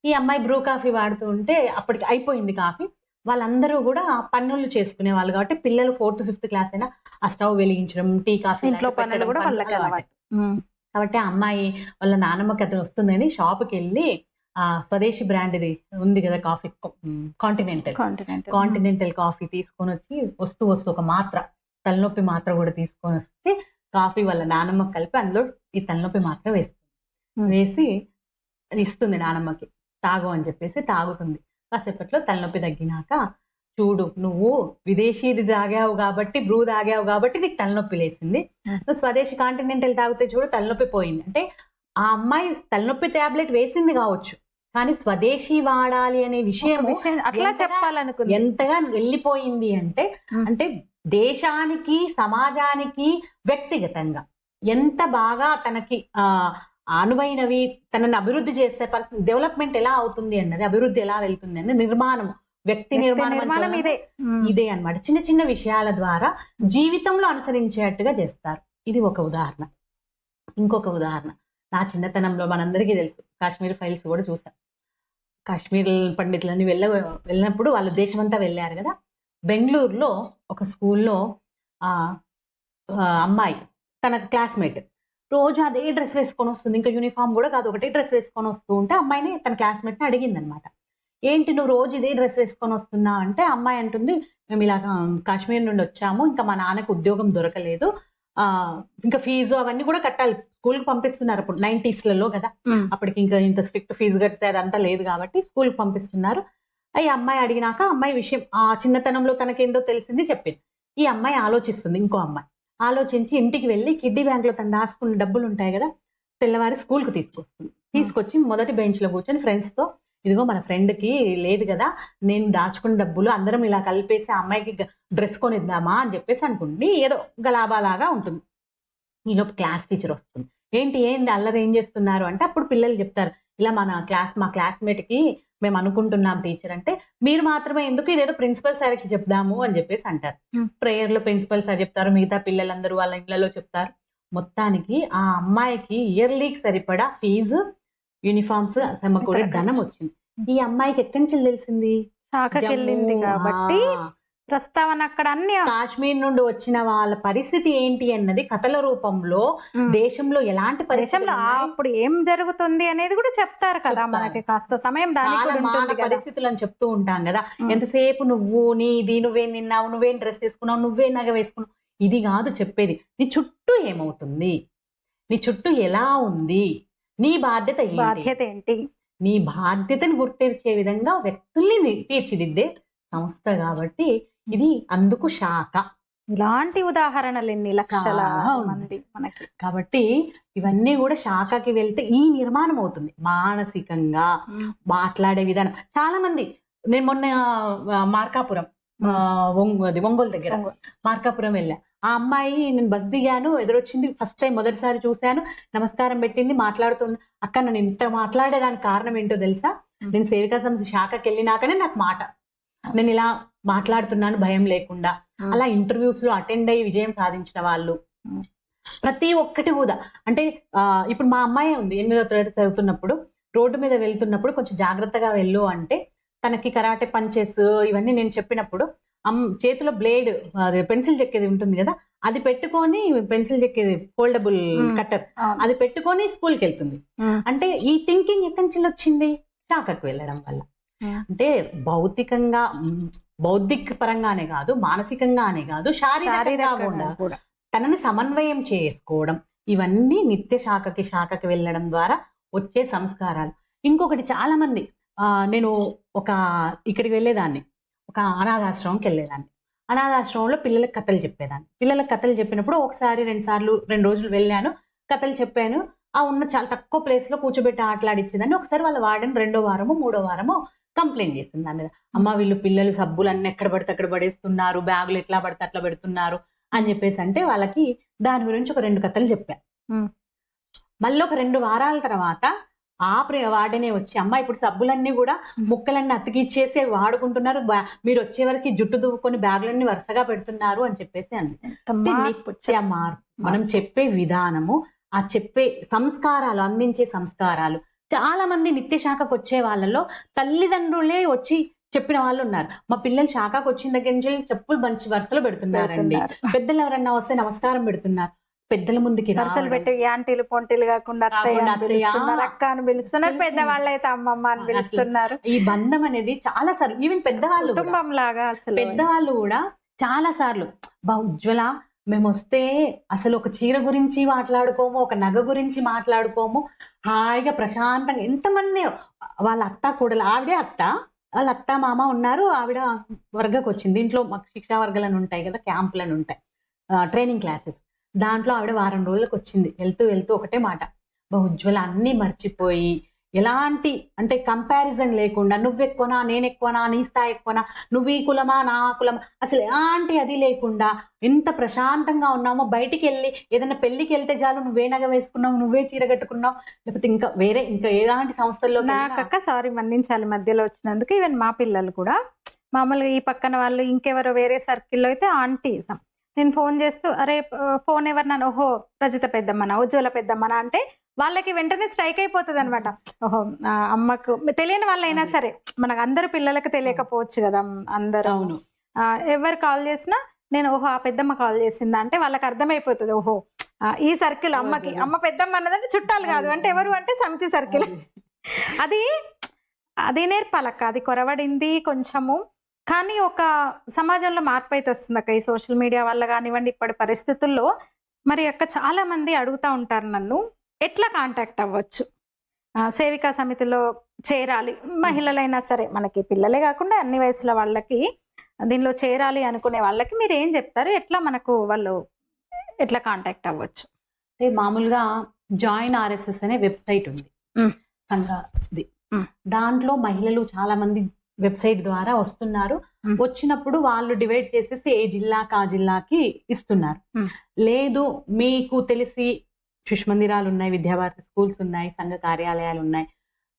ఈ అమ్మాయి బ్రూ కాఫీ వాడుతూ ఉంటే అప్పటికి అయిపోయింది కాఫీ. వాళ్ళందరూ కూడా పనులు చేసుకునే వాళ్ళు కాబట్టి పిల్లలు 4th 5th క్లాస్ అయినా ఆ స్టవ్ వెలిగించడం, టీ కాఫీ ఇంట్లో పనులు కూడా వాళ్ళకి అలవాటు. కాబట్టి ఆ అమ్మాయి వాళ్ళ నానమ్మకి అతను వస్తుందని షాప్కి వెళ్ళి స్వదేశీ బ్రాండ్ ఇది ఉంది కదా కాఫీ, కాంటినెంటల్ కాఫీ తీసుకొని వచ్చి వస్తూ ఒక మాత్ర తలనొప్పి మాత్ర కూడా తీసుకొని వచ్చి కాఫీ వాళ్ళ నానమ్మకి కలిపి అందులో ఈ తలనొప్పి మాత్ర వేసి అది ఇస్తుంది నానమ్మకి, తాగు అని చెప్పేసి తాగుతుంది. కాసేపట్లో తలనొప్పి తగ్గినాక, చూడు నువ్వు విదేశీది తాగావు కాబట్టి, బ్రూ తాగావు కాబట్టి నీకు తలనొప్పి లేసింది, నువ్వు స్వదేశీ కాంటినెంటల్ తాగితే చూడు తలనొప్పి పోయింది. అంటే ఆ అమ్మాయి తలనొప్పి టాబ్లెట్ వేసింది కావచ్చు కానీ స్వదేశీ వాడాలి అనే విషయం అట్లా చెప్పాలనుకుంది ఎంతగా వెళ్ళిపోయింది అంటే, అంటే దేశానికి సమాజానికి వ్యక్తిగతంగా ఎంత బాగా తనకి అనువైనవి తనని అభివృద్ధి చేస్తే డెవలప్మెంట్ ఎలా అవుతుంది అన్నది, అభివృద్ధి ఎలా వెళ్తుంది అన్నది నిర్మాణం, వ్యక్తి నిర్మాణం ఇదే అన్నమాట. చిన్న చిన్న విషయాల ద్వారా జీవితంలో అనుసరించేట్టుగా చేస్తారు. ఇది ఒక ఉదాహరణ. ఇంకొక ఉదాహరణ, నా చిన్నతనంలో మనందరికీ తెలుసు కాశ్మీర్ ఫైల్స్ కూడా చూసాం. కాశ్మీర్ పండితులని వెళ్ళినప్పుడు వాళ్ళు దేశమంతా వెళ్ళారు కదా. బెంగళూరులో ఒక స్కూల్లో అమ్మాయి తన క్లాస్మేట్ రోజు అదే డ్రెస్ వేసుకొని వస్తుంది, ఇంకా యూనిఫామ్ కూడా కాదు, ఒకటే డ్రెస్ వేసుకొని వస్తూ ఉంటే అమ్మాయిని తన క్లాస్మేట్ని అడిగింది అనమాట, ఏంటి నువ్వు రోజు ఇదే డ్రెస్ వేసుకొని వస్తున్నా అంటే అమ్మాయి అంటుంది, మేము ఇలా కాశ్మీర్ నుండి వచ్చాము, ఇంకా మా నాన్నకు ఉద్యోగం దొరకలేదు, ఇంకా ఫీజు అవన్నీ కూడా కట్టాలి, స్కూల్కి పంపిస్తున్నారు అప్పుడు 90sలలో కదా, అప్పటికి ఇంకా ఇంత స్ట్రిక్ట్ ఫీజు కడితే అదంతా లేదు కాబట్టి స్కూల్కి పంపిస్తున్నారు. ఈ అమ్మాయి అడిగినాక అమ్మాయి విషయం ఆ చిన్నతనంలో తనకేందో తెలిసింది చెప్పింది. ఈ అమ్మాయి ఆలోచిస్తుంది, ఇంకో అమ్మాయి ఆలోచించి ఇంటికి వెళ్ళి కిడ్డీ బ్యాంక్లో తను దాచుకున్న డబ్బులు ఉంటాయి కదా, తెల్లవారి స్కూల్కి తీసుకొచ్చి మొదటి బెంచ్లో కూర్చొని ఫ్రెండ్స్తో, ఇదిగో మన ఫ్రెండ్కి లేదు కదా, నేను దాచుకున్న డబ్బులు అందరం ఇలా కలిపేసి ఆ అమ్మాయికి డ్రెస్ కొనిద్దామా అని చెప్పేసి అనుకుంటుంది. ఏదో గలాబాలాగా ఉంటుంది. ఈలోపు క్లాస్ టీచర్ వస్తుంది, ఏంటి అల్లరి ఏం చేస్తున్నారు అంటే అప్పుడు పిల్లలు చెప్తారు, ఇలా మా క్లాస్మేట్కి మేము అనుకుంటున్నాం టీచర్ అంటే, మీరు మాత్రమే ఎందుకు, ఇదేదో ప్రిన్సిపల్ సార్కి చెప్దాము అని చెప్పేసి అంటారు. ప్రేయర్లో ప్రిన్సిపల్ సార్ చెప్తారు, మిగతా పిల్లలందరూ వాళ్ళ ఇళ్లలో చెప్తారు. మొత్తానికి ఆ అమ్మాయికి ఇయర్లీకి సరిపడా ఫీజు, యూనిఫామ్స్ సమకూడే ధనం వచ్చింది. ఈ అమ్మాయికి ఎక్కడి నుంచి తెలిసింది, వెళ్ళింది కాబట్టి ప్రస్తావన అక్కడ అన్ని కాశ్మీర్ నుండి వచ్చిన వాళ్ళ పరిస్థితి ఏంటి అన్నది కథల రూపంలో దేశంలో ఎలాంటి పరిస్థితులు అప్పుడు ఏం జరుగుతుంది అనేది కూడా చెప్తారు కదా, మనకి కాస్త సమయం పరిస్థితులు అని చెప్తూ ఉంటాం కదా. ఎంతసేపు నువ్వేం తిన్నావు, నువ్వేం డ్రెస్ వేసుకున్నావు, నువ్వేం నగ వేసుకున్నావు, ఇది కాదు చెప్పేది. నీ చుట్టూ ఏమవుతుంది, నీ చుట్టూ ఎలా ఉంది, నీ బాధ్యత ఏంటి, నీ బాధ్యతను గుర్తించే విధంగా వ్యక్తుల్ని తీర్చిదిద్దే సంస్థ కాబట్టి ఇది అందుకు శాఖ. ఇలాంటి ఉదాహరణలు ఎన్ని లక్షల చాలా ఉన్నాయి. మంది మనకి. కాబట్టి ఇవన్నీ కూడా శాఖకి వెళ్తే ఈ నిర్మాణం అవుతుంది. మానసికంగా మాట్లాడే విధానం. చాలా మంది, నేను మొన్న మార్కాపురం ఒంగోలు దగ్గర మార్కాపురం వెళ్ళా. ఆ అమ్మాయి, నేను బస్ దిగాను, ఎదురొచ్చింది, ఫస్ట్ టైం మొదటిసారి చూశాను, నమస్కారం పెట్టింది, మాట్లాడుతుంది. అక్క నన్ను ఇంత మాట్లాడేదానికి కారణం ఏంటో తెలుసా, నేను సేవికా సంస్థ శాఖకి వెళ్ళినాకనే నాకు మాట, నేను ఇలా మాట్లాడుతున్నాను భయం లేకుండా. అలా ఇంటర్వ్యూస్ లో అటెండ్ అయ్యి విజయం సాధించిన వాళ్ళు ప్రతి ఒక్కటి కూడా. అంటే ఇప్పుడు మా అమ్మాయి ఉంది, 8వ తరగతి చదువుతున్నప్పుడు, రోడ్డు మీద వెళ్తున్నప్పుడు కొంచెం జాగ్రత్తగా వెళ్ళు అంటే, తనకి కరాటే పంచెస్ ఇవన్నీ నేను చెప్పినప్పుడు చేతిలో బ్లేడ్, పెన్సిల్ చెక్కేది ఉంటుంది కదా, అది పెట్టుకొని, పెన్సిల్ చెక్కేది ఫోల్డబుల్ కట్టర్, అది పెట్టుకొని స్కూల్కి వెళ్తుంది. అంటే ఈ థింకింగ్ ఎక్కడి నుంచి వచ్చింది? శాఖకు వెళ్ళడం వల్ల. అంటే భౌతికంగా, బౌద్ధిక పరంగానే కాదు, మానసికంగానే కాదు, శారీరకంగా కూడా తనని సమన్వయం చేసుకోవడం, ఇవన్నీ నిత్య శాఖకి వెళ్ళడం ద్వారా వచ్చే సంస్కారాలు. ఇంకొకటి, చాలా మంది, నేను ఇక్కడికి వెళ్ళేదాన్ని, ఒక అనాథాశ్రమంకి వెళ్ళేదాన్ని. అనాథాశ్రమంలో పిల్లలకు కథలు చెప్పేదాన్ని. పిల్లలకు కథలు చెప్పినప్పుడు ఒకసారి 2 సార్లు 2 రోజులు వెళ్ళాను, కథలు చెప్పాను. ఉన్న చాలా తక్కువ ప్లేస్ లో కూర్చోబెట్టి ఆటలాడిచ్చేదాన్ని. ఒకసారి వాళ్ళ వార్డెన్ 2వ వారమో 3వ వారమో కంప్లైంట్ చేసింది దాని మీద. అమ్మ, వీళ్ళు పిల్లలు సబ్బులన్నీ ఎక్కడ పడితే అక్కడ పడేస్తున్నారు, బ్యాగులు ఎట్లా పడితే అట్లా పెడుతున్నారు అని చెప్పేసి అంటే, వాళ్ళకి దాని గురించి ఒక 2 కథలు చెప్పా. మళ్ళీ ఒక 2 వారాల తర్వాత ఆ వార్డెనే వచ్చి, అమ్మ ఇప్పుడు సబ్బులన్నీ కూడా ముక్కలన్నీ అతికిచ్చేసి వాడుకుంటున్నారు, మీరు వచ్చే వరకు జుట్టు దువ్వుకొని బ్యాగులన్నీ వరుసగా పెడుతున్నారు అని చెప్పేసి అంది. నిత్య మార్పు. మనం చెప్పే విధానము, ఆ చెప్పే సంస్కారాలు, అందించే సంస్కారాలు. చాలా మంది నిత్య శాఖకు వచ్చే వాళ్ళలో తల్లిదండ్రులే వచ్చి చెప్పిన వాళ్ళు ఉన్నారు. మా పిల్లలు శాఖకు వచ్చిన దగ్గర నుంచి చెప్పులు మంచి వరుసలో పెడుతున్నారండి, పెద్దలు ఎవరన్నా వస్తే నమస్కారం పెడుతున్నారు, పెద్దల ముందుకి వరుసలు పెట్టి యాంటీలు పొంటీలు కాకుండా అక్క అని పిలుస్తున్నారు, పెద్దవాళ్ళు అయితే అమ్మమ్మ అని పిలుస్తున్నారు. ఈ బంధం అనేది చాలా సార్లు, ఈవెన్ పెద్దవాళ్ళు, కుటుంబం లాగా, అసలు పెద్దవాళ్ళు కూడా చాలా సార్లు, ఉజ్వల మేము వస్తే అసలు ఒక చీర గురించి మాట్లాడుకోము, ఒక నగ గురించి మాట్లాడుకోము, హాయిగా ప్రశాంతంగా. ఎంతమంది వాళ్ళ అత్త కూడలు, ఆవిడే అత్త, వాళ్ళ అత్త మామ ఉన్నారు, ఆవిడ వర్గకు వచ్చింది. దీంట్లో మాకు శిక్షా వర్గాలను ఉంటాయి కదా, క్యాంపులను ఉంటాయి, ట్రైనింగ్ క్లాసెస్, దాంట్లో ఆవిడ వారం రోజులకు వచ్చింది. వెళ్తూ ఒకటే మాట, ఉజ్వల అన్నీ మర్చిపోయి, ఎలాంటి అంటే కంపారిజన్ లేకుండా, నువ్వెక్కువనా నేనెక్కువనా, నీ స్థాయి ఎక్కువనా, నువ్వు ఈ కులమా నా కులమా, అసలు ఎలాంటి అది లేకుండా ఎంత ప్రశాంతంగా ఉన్నామో. బయటికి వెళ్ళి ఏదైనా పెళ్లికి వెళ్తే చాలు, నువ్వే నగ వేసుకున్నావు, నువ్వే చీర కట్టుకున్నావు, లేకపోతే ఇంకా ఎలాంటి సంస్థల్లో. నాకక్క సారీ మన్నించాలి మధ్యలో వచ్చినందుకు. ఈవెన్ మా పిల్లలు కూడా మామూలుగా ఈ పక్కన వాళ్ళు ఇంకెవరో వేరే సర్కిల్లో అయితే ఆంటీజం, నేను ఫోన్ చేస్తూ, అరే ఫోన్ ఎవరినాను, ఓహో రజిత పెద్దమ్మనా, ఉజ్వల పెద్దమ్మనా అంటే వాళ్ళకి వెంటనే స్ట్రైక్ అయిపోతుంది అనమాట. ఓహో అమ్మకు తెలియని వాళ్ళైనా సరే, మనకు అందరు పిల్లలకి తెలియకపోవచ్చు కదా అందరూ. ఎవరు కాల్ చేసినా నేను ఓహో ఆ పెద్దమ్మ కాల్ చేసిందా అంటే వాళ్ళకి అర్థమైపోతుంది, ఓహో ఈ సర్కిల్ అమ్మకి, అమ్మ పెద్దమ్మ అన్నదంటే చుట్టాలు కాదు, అంటే ఎవరు అంటే సమితి సర్కిల్. అది నేర్పాలక్క, అది కొరవడింది కొంచెము. కానీ ఒక సమాజంలో మార్పు అయితే వస్తుంది అక్క, ఈ సోషల్ మీడియా వల్ల కానివ్వండి, ఇప్పటి పరిస్థితుల్లో. మరి అక్క చాలా మంది అడుగుతూ ఉంటారు నన్ను, ఎట్లా కాంటాక్ట్ అవ్వచ్చు, సేవికా సమితిలో చేరాలి, మహిళలైనా సరే, మనకి పిల్లలే కాకుండా అన్ని వయసుల వాళ్ళకి దీనిలో చేరాలి అనుకునే వాళ్ళకి మీరు ఏం చెప్తారు? ఎట్లా మనకు వాళ్ళు ఎట్లా కాంటాక్ట్ అవ్వచ్చు? మామూలుగా జాయిన్ RSS అనే వెబ్సైట్ ఉంది సంఘది, దాంట్లో మహిళలు చాలా మంది వెబ్సైట్ ద్వారా వస్తున్నారు. వచ్చినప్పుడు వాళ్ళు డివైడ్ చేసేసి ఏ జిల్లాకి ఆ జిల్లాకి ఇస్తున్నారు. లేదు మీకు తెలిసి శిశుమందిరాలు ఉన్నాయి, విద్యాభారతి స్కూల్స్ ఉన్నాయి, సంఘ కార్యాలయాలు ఉన్నాయి,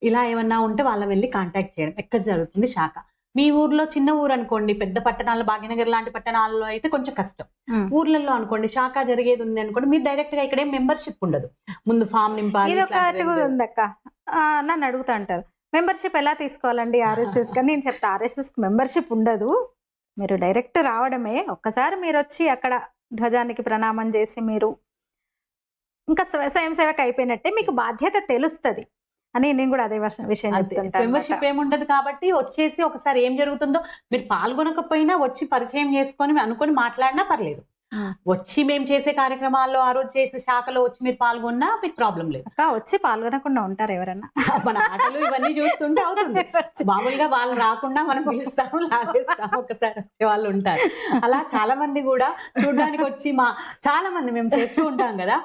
ఇలా ఏమన్నా ఉంటే వాళ్ళ వెళ్ళి కాంటాక్ట్ చేయడం. ఎక్కడ జరుగుతుంది శాఖ? మీ ఊర్లో చిన్న ఊరు అనుకోండి, పెద్ద పట్టణాల్లో భాగ్యనగర్ లాంటి పట్టణాల్లో అయితే కొంచెం కష్టం. ఊర్లలో అనుకోండి శాఖ జరిగేది ఉంది అనుకోండి, మీరు డైరెక్ట్ గా ఇక్కడ మెంబర్షిప్ ఉండదు, ముందు ఫామ్ నింపాలి. ఇది ఒకటి ఉందక్క, నన్ను అడుగుతా అంటారు మెంబర్షిప్ ఎలా తీసుకోవాలండి RSS కి? నేను చెప్తా, RSS కి మెంబర్షిప్ ఉండదు, మీరు డైరెక్ట్ రావడమే. ఒక్కసారి మీరు వచ్చి అక్కడ ధ్వజానికి ప్రణామం చేసి మీరు ఇంకా స్వయం సేవక అయిపోయినట్టే, మీకు బాధ్యత తెలుస్తుంది అని నేను కూడా అదే విషయం చెప్తుంటాను. మెంబర్షిప్ ఏముండదు కాబట్టి వచ్చేసి ఒకసారి ఏం జరుగుతుందో మీరు పాల్గొనకపోయినా వచ్చి పరిచయం చేసుకొని అనుకొని మాట్లాడినా పర్లేదు. వచ్చి మేము చేసే కార్యక్రమాల్లో ఆ రోజు చేసే శాఖలో వచ్చి మీరు పాల్గొన్నా మీకు ప్రాబ్లం లేదు. అక్క వచ్చి పాల్గొనకుండా ఉంటారు ఎవరన్నా? మన ఆటలు ఇవన్నీ చూస్తుంటే అవుతుంది. మామూలుగా వాళ్ళు రాకుండా మనం పిలుస్తాము, లాగేస్తాము, ఒకసారి వచ్చే వాళ్ళు ఉంటారు. అలా చాలా మంది కూడా చూడడానికి వచ్చి చాలా మంది మేము చేస్తూ ఉంటాం కదా,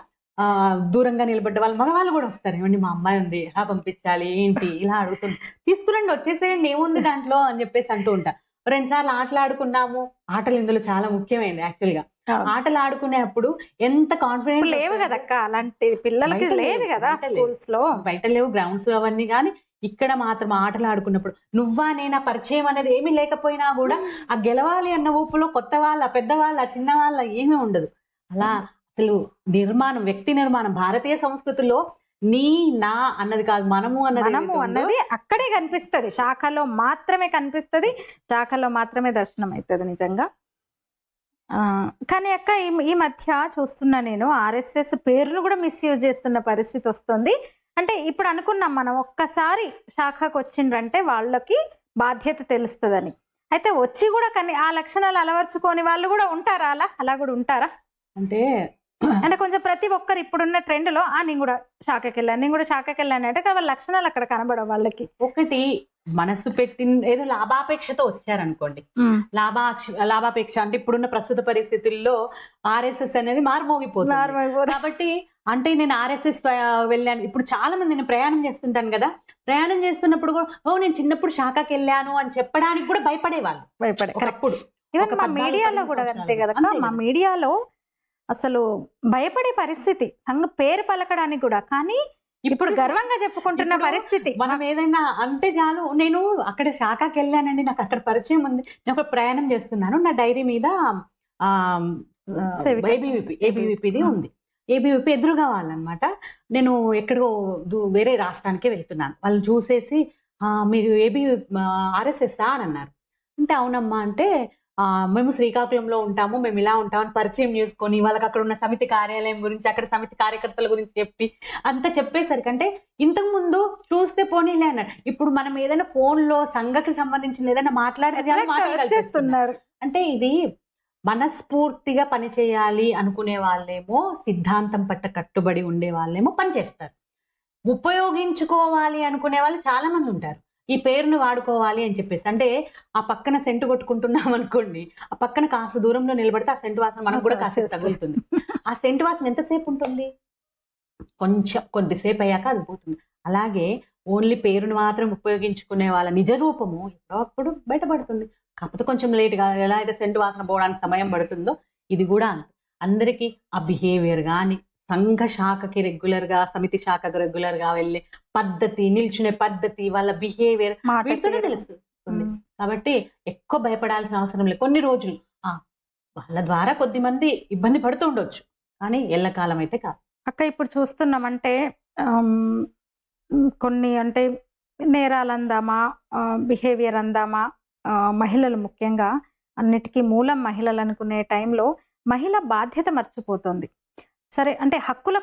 దూరంగా నిలబడ్డ వాళ్ళు మగవాళ్ళు కూడా వస్తారు. ఏమండి మా అమ్మాయి ఉంది, ఎలా పంపించాలి ఏంటి ఇలా అడుగుతుంది. తీసుకురండి వచ్చేసేయండి ఏముంది దాంట్లో అని చెప్పేసి అంటూ ఉంటారు. 2 సార్లు ఆటలు ఆడుకున్నాము. ఆటలు ఇందులో చాలా ముఖ్యమైనది యాక్చువల్ గా. ఆటలు ఆడుకునేప్పుడు ఎంత కాన్ఫిడెన్స్ లేవు కదక్క, అలాంటి పిల్లలకి లేదు కదా స్కూల్స్ లో, బయట లేవు గ్రౌండ్స్ అవన్నీ. కానీ ఇక్కడ మాత్రం ఆటలు ఆడుకున్నప్పుడు నువ్వా నేనా పరిచయం అనేది ఏమీ లేకపోయినా కూడా ఆ గెలవాలి అన్న ఊపులో కొత్త వాళ్ళ పెద్దవాళ్ళ చిన్న వాళ్ళ ఏమీ ఉండదు. అలా అసలు నిర్మాణం, వ్యక్తి నిర్మాణం భారతీయ సంస్కృతిలో నీ నా అన్నది కాదు, మనము అన్నది అక్కడే కనిపిస్తుంది. శాఖలో మాత్రమే కనిపిస్తుంది, శాఖలో మాత్రమే దర్శనం అవుతుంది నిజంగా. కానీ అక్క ఈ మధ్య చూస్తున్నా నేను ఆర్ఎస్ఎస్ పేర్లు కూడా మిస్యూజ్ చేస్తున్న పరిస్థితి వస్తుంది. అంటే ఇప్పుడు అనుకున్నాం మనం ఒక్కసారి శాఖకు వచ్చిండ్రంటే వాళ్ళకి బాధ్యత తెలుస్తుందని. అయితే వచ్చి కూడా కానీ ఆ లక్షణాలు అలవర్చుకొని వాళ్ళు కూడా ఉంటారా? అలా కూడా ఉంటారా? అంటే కొంచెం ప్రతి ఒక్కరు ఇప్పుడున్న ట్రెండ్ లో నేను కూడా శాఖకి వెళ్ళాను అంటే వాళ్ళ లక్షణాలు అక్కడ కనబడవు వాళ్ళకి. ఒకటి మనసు పెట్టిన ఏదో లాభాపేక్షతో వచ్చారనుకోండి, లాభాపేక్ష అంటే ఇప్పుడున్న ప్రస్తుత పరిస్థితుల్లో ఆర్ఎస్ఎస్ అనేది మారుమోగిపోతుంది. కాబట్టి అంటే నేను ఆర్ఎస్ఎస్ వెళ్ళాను. ఇప్పుడు చాలా మంది నేను ప్రయాణం చేస్తుంటాను కదా, ప్రయాణం చేస్తున్నప్పుడు కూడా నేను చిన్నప్పుడు శాఖకి వెళ్ళాను అని చెప్పడానికి కూడా భయపడేవాళ్ళు. ఈవెన్ మా మీడియాలో కూడా అంతే కదా, మా మీడియాలో అసలు భయపడే పరిస్థితి సంఘ పేరు పలకడానికి కూడా. కానీ ఇప్పుడు గర్వంగా చెప్పుకుంటున్న పరిస్థితి. మనం ఏదైనా అంటే చాలు, నేను అక్కడ శాఖకి వెళ్ళానండి, నాకు అక్కడ పరిచయం ఉంది, నేను ఒక ప్రయాణం చేస్తున్నాను, నా డైరీ మీద ఏబీవీపీది ఉంది, ఏబీవీపీ ఎదురుగా వాళ్ళనమాట. నేను ఎక్కడికో వేరే రాష్ట్రానికి వెళ్తున్నాను. వాళ్ళు చూసేసి మీరు ఆర్ఎస్ఎస్ అని అన్నారు. అంటే అవునమ్మా అంటే మేము శ్రీకాకుళంలో ఉంటాము, మేము ఇలా ఉంటామని పరిచయం చేసుకొని వాళ్ళకి అక్కడ ఉన్న సమితి కార్యాలయం గురించి, అక్కడ సమితి కార్యకర్తల గురించి చెప్పి అంతా చెప్పేసరికి అంటే ఇంతకు ముందు చూస్తే పోనీలే అన్నారు. ఇప్పుడు మనం ఏదైనా ఫోన్ లో సంఘకి సంబంధించిన ఏదైనా మాట్లాడుతున్నారు అంటే ఇది మనస్ఫూర్తిగా పనిచేయాలి అనుకునే వాళ్ళేమో, సిద్ధాంతం పట్ల కట్టుబడి ఉండే వాళ్ళేమో పనిచేస్తారు. ఉపయోగించుకోవాలి అనుకునే వాళ్ళు చాలా మంది ఉంటారు. ఈ పేరును వాడుకోవాలి అని చెప్పేసి, అంటే ఆ పక్కన సెంటు కొట్టుకుంటున్నాం అనుకోండి, ఆ పక్కన కాస్త దూరంలో నిలబడితే ఆ సెంటు వాసన మనకు కూడా కాసేపు తగులుతుంది. ఆ సెంటు వాసన ఎంతసేపు ఉంటుంది? కొద్దిసేపు అయ్యాక అది పోతుంది. అలాగే ఓన్లీ పేరును మాత్రం ఉపయోగించుకునే వాళ్ళ నిజ రూపము ఎప్పుడప్పుడు బయటపడుతుంది. కాకపోతే కొంచెం లేట్గా, ఎలా అయితే సెంటు వాసన పోవడానికి సమయం పడుతుందో ఇది కూడా అందరికీ ఆ బిహేవియర్ కానీ, సంఘ శాఖకి రెగ్యులర్ గా, సమితి శాఖకు రెగ్యులర్ గా వెళ్ళే పద్ధతి, నిల్చునే పద్ధతి, వాళ్ళ బిహేవియర్ వీటితోనే తెలుస్తుంది. కాబట్టి ఎక్కువ భయపడాల్సిన అవసరం లేదు. కొన్ని రోజులు వాళ్ళ ద్వారా కొద్ది మంది ఇబ్బంది పడుతూ ఉండొచ్చు, కానీ ఎల్లకాలం అయితే కాదు. అక్క ఇప్పుడు చూస్తున్నామంటే కొన్ని అంటే నేరాలు అందామా, బిహేవియర్ అందామా, మహిళలు ముఖ్యంగా అన్నిటికీ మూలం మహిళలు అనుకునే టైంలో మహిళ బాధ్యత మర్చిపోతుంది. సరే అంటే హక్కుల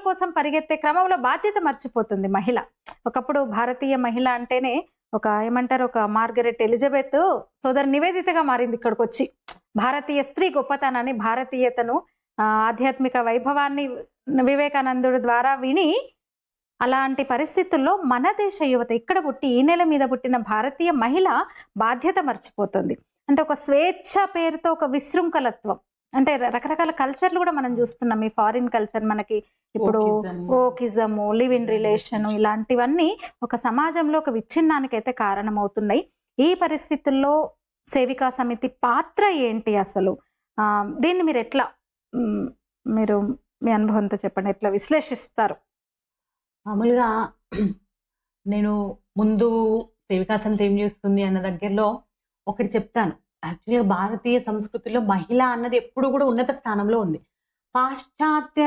కోసం పరిగెత్తే క్రమంలో బాధ్యత మర్చిపోతుంది మహిళ. ఒకప్పుడు భారతీయ మహిళ అంటేనే ఒక మార్గరెట్ ఎలిజబెత్ సోదరి నివేదితగా మారింది ఇక్కడికి వచ్చి. భారతీయ స్త్రీ గొప్పతనాన్ని, భారతీయతను, ఆధ్యాత్మిక వైభవాన్ని వివేకానందుడి ద్వారా విని, అలాంటి పరిస్థితుల్లో మన దేశ యువత ఇక్కడ పుట్టి ఈ నెల మీద పుట్టిన భారతీయ మహిళ బాధ్యత మర్చిపోతుంది. అంటే ఒక స్వేచ్ఛ పేరుతో ఒక విశృంఖలత్వం, అంటే రకరకాల కల్చర్లు కూడా మనం చూస్తున్నాం. ఈ ఫారిన్ కల్చర్ మనకి ఇప్పుడు ఓకిజము, లివ్ ఇన్ రిలేషన్, ఇలాంటివన్నీ ఒక సమాజంలో ఒక విచ్ఛిన్నానికి అయితే కారణమవుతున్నాయి. ఈ పరిస్థితుల్లో సేవికా సమితి పాత్ర ఏంటి అసలు? దీన్ని మీరు ఎట్లా, మీరు మీ అనుభవంతో చెప్పండి, ఎట్లా విశ్లేషిస్తారు? మామూలుగా నేను ముందు సేవికా సమితి ఏం చేస్తుంది అన్న దగ్గరలో ఒకటి చెప్తాను. యాక్చువల్గా భారతీయ సంస్కృతిలో మహిళ అన్నది ఎప్పుడు కూడా ఉన్నత స్థానంలో ఉంది. పాశ్చాత్య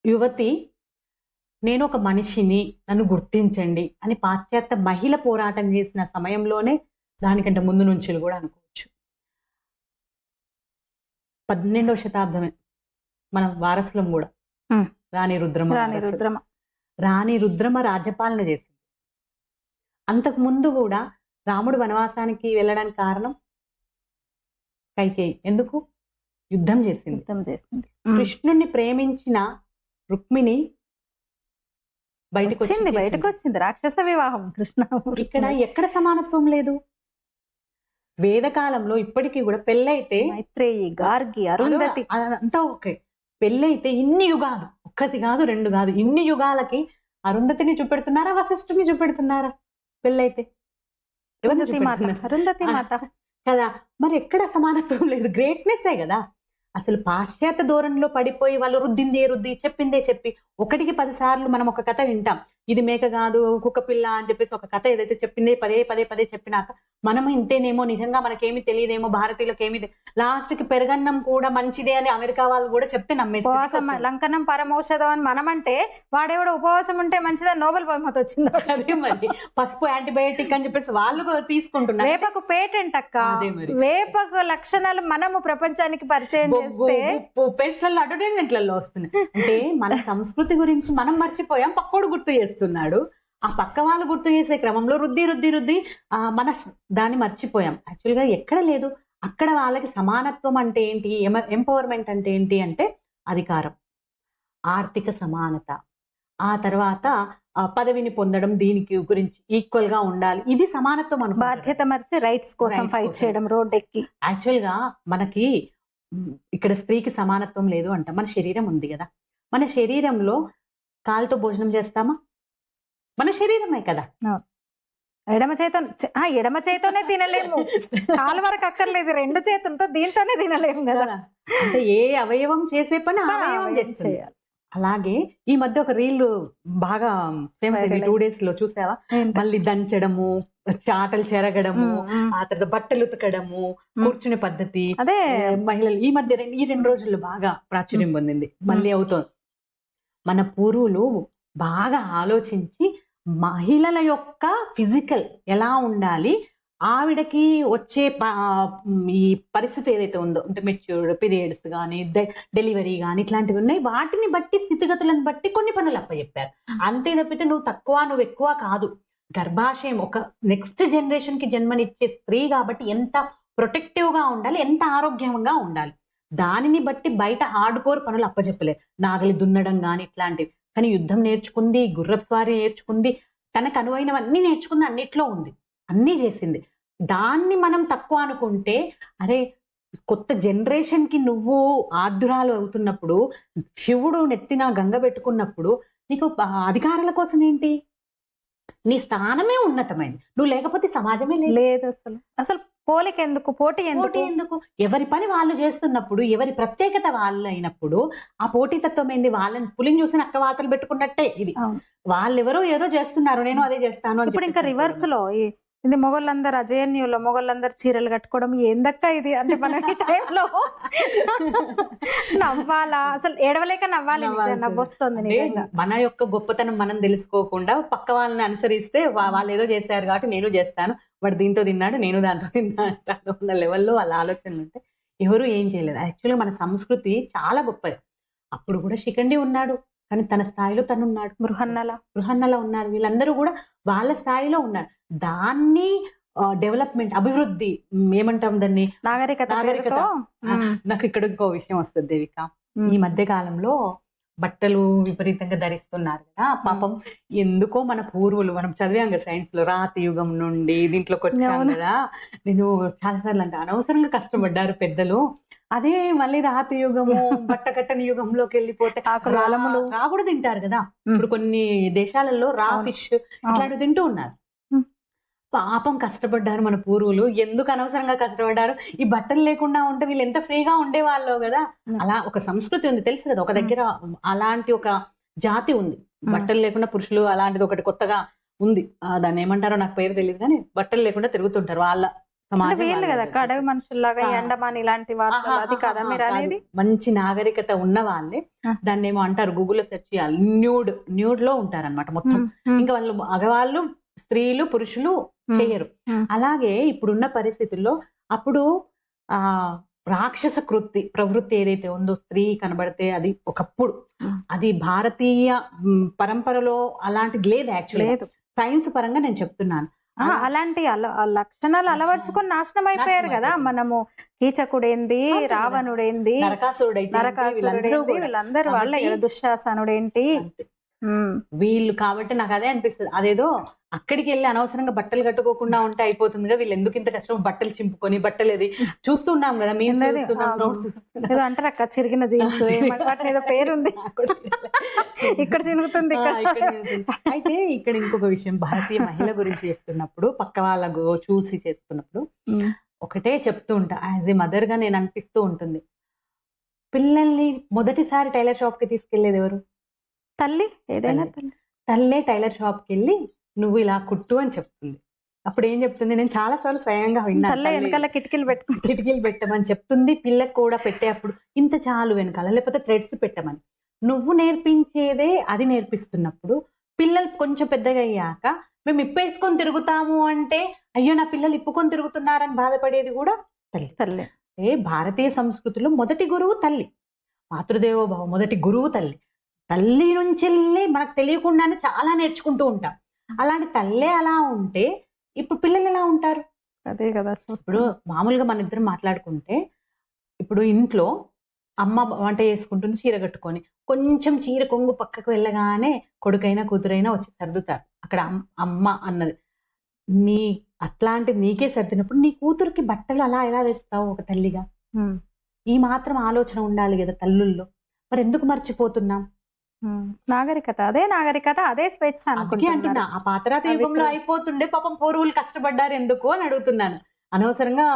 యువతి నేను ఒక మనిషిని, నన్ను గుర్తించండి అని పాశ్చాత్య మహిళ పోరాటం చేసిన సమయంలోనే, దానికంటే ముందు నుంచి కూడా అనుకోవచ్చు, 12వ శతాబ్దమే మన వారసులం కూడా. రాణి రుద్రమ రాజ్యపాలన చేసింది. అంతకు ముందు కూడా రాముడు వనవాసానికి వెళ్ళడానికి కారణం కైకేయి. ఎందుకు? యుద్ధం చేసింది. యుద్ధం చేసింది. కృష్ణుణ్ణి ప్రేమించిన రుక్మిణి బయటకు వచ్చింది, బయటకు వచ్చింది. రాక్షస వివాహం కృష్ణ. ఇక్కడ ఎక్కడ సమానత్వం లేదు. వేదకాలంలో ఇప్పటికీ కూడా పెళ్ళైతే మైత్రేయి, గార్గి, అరుంధతి అంతా ఓకే. పెళ్ళైతే ఇన్ని యుగాలు, ఒక్కటి కాదు రెండు కాదు, ఇన్ని యుగాలకి అరుంధతిని చూపెడుతున్నారా, వశిష్ఠుని చూపెడుతున్నారా? పెళ్ళైతే అరుంధతి మాత కదా. మరి ఎక్కడ సమానత్వం లేదు. గ్రేట్నెస్సే కదా. అసలు పాశ్చాత్య ధోరణిలో పడిపోయి వాళ్ళు రుద్ది చెప్పిందే చెప్పి 1కి 10 సార్లు మనం ఒక కథ వింటాం. ఇది మేక కాదు కుక్క పిల్ల అని చెప్పేసి ఒక కథ ఏదైతే చెప్పిందే పదే చెప్పినాక మనం ఇంతేనేమో, నిజంగా మనకేమి తెలియదేమో, భారతీయులకు ఏమి లాస్ట్ కి పెరగన్నం కూడా మంచిదే అని అమెరికా వాళ్ళు కూడా చెప్తే నమ్మేసి లంకనం పరమౌషధం అని మనమంటే వాడేవాడు ఉపవాసం ఉంటే మంచిదని నోబెల్ బహుమతి వచ్చింది. అదే మరి పసుపు యాంటీబయోటిక్ అని చెప్పేసి వాళ్ళు తీసుకుంటున్నారు. వేపకు పేటెంట్ అక్క. వేపకు లక్షణాలు మనము ప్రపంచానికి పరిచయం చేస్తే పేస్ట్లలో అడ్వర్టైజ్మెంట్లలో వస్తున్నాయి. అంటే మన సంస్కృతి గురించి మనం మర్చిపోయాం, పక్కోడు గుర్తు చేస్తున్నాడు. ఆ పక్క వాళ్ళు గుర్తు చేసే క్రమంలో రుద్ది మన దాన్ని మర్చిపోయాం. యాక్చువల్గా ఎక్కడ లేదు. అక్కడ వాళ్ళకి సమానత్వం అంటే ఏంటి, ఎంపవర్మెంట్ అంటే ఏంటి అంటే అధికారం, ఆర్థిక సమానత, ఆ తర్వాత పదవిని పొందడం, దీనికి గురించి ఈక్వల్ గా ఉండాలి. ఇది సమానత్వం అనుకో. బాధ్యత మర్చి రైట్స్ కోసం ఫైట్ చేయడం రోడ్ ఎక్కి. యాక్చువల్ గా మనకి ఇక్కడ స్త్రీకి సమానత్వం లేదు అంట. మన శరీరం ఉంది కదా, మన శరీరంలో కాలుతో భోజనం చేస్తామా? మన శరీరమే కదా. ఎడమ చేతోనే తినలేము, కాలు వరకు అక్కర్లేదు, 2 చేతులతో దీంతోనే తినలేము కదా. అంటే ఏ అవయవం చేసే పని అవయవం చేయాలి. అలాగే ఈ మధ్య ఒక రీల్ బాగా ఫేమస్ అయింది 2 days లో, చూసావా? మళ్ళీ దంచడము, చాటలు చెరగడము, ఆ తర్వాత బట్టలు ఉతకడము, కూర్చునే పద్ధతి. అదే మహిళలు ఈ మధ్య ఈ 2 రోజుల్లో బాగా ప్రాచుర్యం పొందింది. మళ్ళీ అవుతోంది. మన పూర్వులు బాగా ఆలోచించి మహిళల యొక్క ఫిజికల్ ఎలా ఉండాలి, ఆవిడకి వచ్చే ఈ పరిస్థితి ఏదైతే ఉందో, అంటే మెచ్యూర్డ్ పీరియడ్స్ కానీ డెలివరీ కానీ ఇట్లాంటివి ఉన్నాయి, వాటిని బట్టి స్థితిగతులను బట్టి కొన్ని పనులు అప్పచెప్పారు. అంతే తప్పితే నువ్వు తక్కువ నువ్వు ఎక్కువ కాదు. గర్భాశయం ఒక నెక్స్ట్ జనరేషన్ కి జన్మనిచ్చే స్త్రీ కాబట్టి ఎంత ప్రొటెక్టివ్ గా ఉండాలి, ఎంత ఆరోగ్యంగా ఉండాలి, దానిని బట్టి బయట హార్డ్ కోర్ పనులు అప్పచెప్పలేదు. నాగలి దున్నడం కానీ ఇట్లాంటివి. కానీ యుద్ధం నేర్చుకుంది, గుర్రపు స్వారీ నేర్చుకుంది, తనకు అనువైనవన్నీ నేర్చుకుంది, అన్నిట్లో ఉంది, అన్నీ చేసింది. దాన్ని మనం తక్కువ అనుకుంటే, అరే కొత్త జనరేషన్ కి నువ్వు ఆద్యురాలు అవుతున్నప్పుడు, శివుడు నెత్తిన గంగ పెట్టుకున్నప్పుడు నీకు అధికారాల కోసం ఏంటి? నీ స్థానమే ఉన్నతమైంది. నువ్వు లేకపోతే సమాజమే లేదు. అసలు పోలిక ఎందుకు, పోటీ ఎందుకు? ఎవరి పని వాళ్ళు చేస్తున్నప్పుడు, ఎవరి ప్రత్యేకత వాళ్ళు అయినప్పుడు ఆ పోటీతత్వం ఏంది? వాళ్ళని పులిని చూసిన అక్క వాతలు పెట్టుకున్నట్టే ఇది. వాళ్ళెవరో ఏదో చేస్తున్నారు, నేను అదే చేస్తాను అని. ఇప్పుడు ఇంకా రివర్స్ లో ఇది మొగోళ్ళందరూ అజయన్యులో మొగోళ్ళందరూ చీరలు కట్టుకోవడం ఏందక్క ఇది అంటే మన ఈ టైంలో నవ్వాలా? అసలు ఏడవలేక నవ్వాలి, నవ్వొస్తుంది నిజంగా. మన యొక్క గొప్పతనం మనం తెలుసుకోకుండా పక్క వాళ్ళని అనుసరిస్తే వాళ్ళు ఏదో చేశారు కాబట్టి నేను చేస్తాను, వాడు దీంతో తిన్నాడు నేను దాంతో తిన్నాడు ఉన్న లెవెల్లో వాళ్ళ ఆలోచనలు ఉంటే ఎవరు ఏం చేయలేదు. యాక్చువల్గా మన సంస్కృతి చాలా గొప్పది. అప్పుడు కూడా శిఖండి ఉన్నాడు, కానీ తన స్థాయిలో తనున్నాడు. బృహన్నల ఉన్నారు. వీళ్ళందరూ కూడా వాళ్ళ స్థాయిలో ఉన్నారు. దాన్ని డెవలప్మెంట్, అభివృద్ధి ఏమంటాం దాన్ని, నాగరికత. నాకు ఇక్కడ ఇంకో విషయం వస్తుంది దేవిక. ఈ మధ్య కాలంలో బట్టలు విపరీతంగా ధరిస్తున్నారు కదా. పాపం ఎందుకో మన పూర్వులు, మనం చదివాం కదా సైన్స్ లో, రాతి యుగం నుండి దీంట్లోకి వచ్చాం కదా. నేను చాలాసార్లు అంటే అనవసరంగా కష్టపడ్డారు పెద్దలు. అదే మళ్ళీ రాతి యుగము, బట్టకట్టని యుగంలోకి వెళ్ళిపోతే రా కూడా తింటారు కదా. ఇప్పుడు కొన్ని దేశాలలో రా ఫిష్ ఇట్లాంటివి తింటూ ఉన్నారు. పాపం కష్టపడ్డారు మన పూర్వులు. ఎందుకు అనవసరంగా కష్టపడ్డారు? ఈ బట్టలు లేకుండా ఉంటే వీళ్ళు ఎంత ఫ్రీగా ఉండేవాళ్ళు కదా. అలా ఒక సంస్కృతి ఉంది తెలుసు కదా. ఒక దగ్గర అలాంటి ఒక జాతి ఉంది, బట్టలు లేకుండా పురుషులు, అలాంటిది ఒకటి కొత్తగా ఉంది. దాన్ని ఏమంటారో నాకు పేరు తెలియదు, కానీ బట్టలు లేకుండా తిరుగుతుంటారు వాళ్ళ సమాజం కదా. అడవి మనుషుల్లాగా ఎండమాన్ ఇలాంటి మంచి నాగరికత ఉన్న వాళ్ళే. దాన్ని ఏమో అంటారు, గూగుల్లో సెర్చ్ చేయాలి, న్యూడ్ లో ఉంటారనమాట మొత్తం. ఇంకా వాళ్ళు మగవాళ్ళు, స్త్రీలు, పురుషులు చెయ్యరు. అలాగే ఇప్పుడున్న పరిస్థితుల్లో అప్పుడు రాక్షస ప్రవృత్తి ఏదైతే ఉందో, స్త్రీ కనబడితే అది ఒకప్పుడు, అది భారతీయ పరంపరలో అలాంటిది లేదు. యాక్చువల్లీ సైన్స్ పరంగా నేను చెప్తున్నాను. అలాంటి లక్షణాలు అలవర్చుకొని నాశనం అయిపోయారు కదా. మనము కీచకుడేంది, రావణుడేంది, నరకాసురుడేంది, వీళ్ళందరూ వాళ్ళే కదా. దుశ్శాసనుడేంటి, వీళ్ళు. కాబట్టి నాకు అదే అనిపిస్తుంది, అదేదో అక్కడికి వెళ్ళి అనవసరంగా బట్టలు కట్టుకోకుండా ఉంటే అయిపోతుందిగా, వీళ్ళు ఎందుకు ఇంత కష్టం బట్టలు చింపుకొని బట్టలు ఏది చూస్తున్నాం కదా ఏదో అంటారు అక్క, చిరిగిన జీన్స్ ఏదో పేరుంది ఇక్కడ చినుగుతుంది. అయితే ఇక్కడ ఇంకొక విషయం, భారతీయ మహిళ గురించి చెప్తున్నప్పుడు పక్క వాళ్ళ చూసి చేస్తున్నప్పుడు ఒకటే చెప్తూ ఉంటా, యాజ్ ఏ మదర్ గా నేను అనిపిస్తూ ఉంటుంది, పిల్లల్ని మొదటిసారి టైలర్ షాప్ కి తీసుకెళ్లేది ఎవరు? తల్లి. ఏదైనా తల్లే టైలర్ షాప్ కి వెళ్ళి నువ్వు ఇలా కుట్టు అని చెప్తుంది. అప్పుడు ఏం చెప్తుంది, నేను చాలా సార్లు స్వయంగా విన్నాను, వెనకాల కిటికీలు పెట్టమని చెప్తుంది. పిల్లకు కూడా పెట్టేటప్పుడు ఇంత చాలు వెనకాల, లేకపోతే థ్రెడ్స్ పెట్టమని. నువ్వు నేర్పించేదే అది నేర్పిస్తున్నప్పుడు పిల్లలు కొంచెం పెద్దగా అయ్యాక మేము ఇప్పేసుకొని తిరుగుతాము అంటే, అయ్యో నా పిల్లలు ఇప్పుకొని తిరుగుతున్నారని బాధపడేది కూడా తల్లి. భారతీయ సంస్కృతిలో మొదటి గురువు తల్లి, మాతృదేవోభవ, మొదటి గురువు తల్లి. తల్లి నుంచి మనకు తెలియకుండానే చాలా నేర్చుకుంటూ ఉంటాం. అలాంటి తల్లే అలా ఉంటే ఇప్పుడు పిల్లలు ఎలా ఉంటారు? అదే కదా. ఇప్పుడు మామూలుగా మన ఇద్దరం మాట్లాడుకుంటే, ఇప్పుడు ఇంట్లో అమ్మ వంట చేసుకుంటుంది చీర కట్టుకొని, కొంచెం చీర కొంగు పక్కకు వెళ్ళగానే కొడుకైనా కూతురైనా వచ్చి సర్దుతారు. అక్కడ అమ్మ అన్నది అట్లాంటిది నీకే సర్దినప్పుడు నీ కూతురికి బట్టలు అలా ఎలా వేస్తావు ఒక తల్లిగా? ఈ మాత్రం ఆలోచన ఉండాలి కదా తల్లుల్లో. మరి ఎందుకు మర్చిపోతున్నాం? నాగరికత, అదే స్వేచ్ఛ అంటున్నా. ఆ పాతరాత యుగంలో అయిపోతుండే, పాపం పూర్వులు కష్టపడ్డారు ఎందుకు అని అడుగుతున్నాను. అనవసరంగా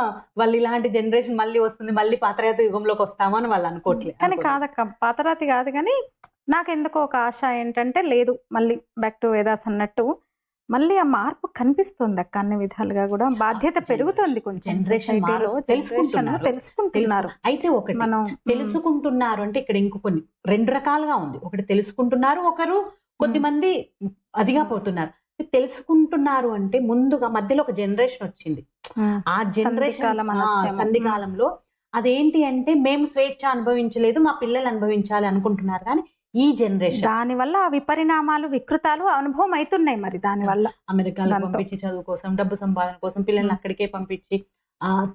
వాళ్ళు ఇలాంటి జనరేషన్ మళ్ళీ వస్తుంది, మళ్ళీ పాతరాత యుగంలోకి వస్తామని వాళ్ళు అనుకోవట్లేదు. కానీ కాదక్క, పాతరాతి కాదు. కానీ నాకు ఎందుకో ఒక ఆశ ఏంటంటే, లేదు మళ్ళీ బ్యాక్ టు వేదాస్ అన్నట్టు మళ్ళీ ఆ మార్పు కనిపిస్తుంది అక్క. అన్ని విధాలుగా కూడా బాధ్యత పెరుగుతుంది. కొంచెం తెలుసుకుంటున్నారు. అయితే ఒకటి మనం తెలుసుకుంటున్నారు అంటే ఇక్కడ ఇంకొన్ని రెండు రకాలుగా ఉంది. ఒకటి తెలుసుకుంటున్నారు, ఒకరు కొద్దిమంది అదిగా పోతున్నారు. తెలుసుకుంటున్నారు అంటే ముందుగా మధ్యలో ఒక జనరేషన్ వచ్చింది. ఆ జనరేషన్ సంధికాలంలో అదేంటి అంటే, మేము స్వేచ్ఛ అనుభవించలేదు, మా పిల్లలు అనుభవించాలి అనుకుంటున్నారు. కానీ ఈ జనరేషన్ దాని వల్ల విపరిణామాలు, వికృతాలు అనుభవం అవుతున్నాయి. మరి దాని వల్ల అమెరికాలో పంపించి చదువు కోసం, డబ్బు సంపాదన కోసం పిల్లల్ని అక్కడికే పంపించి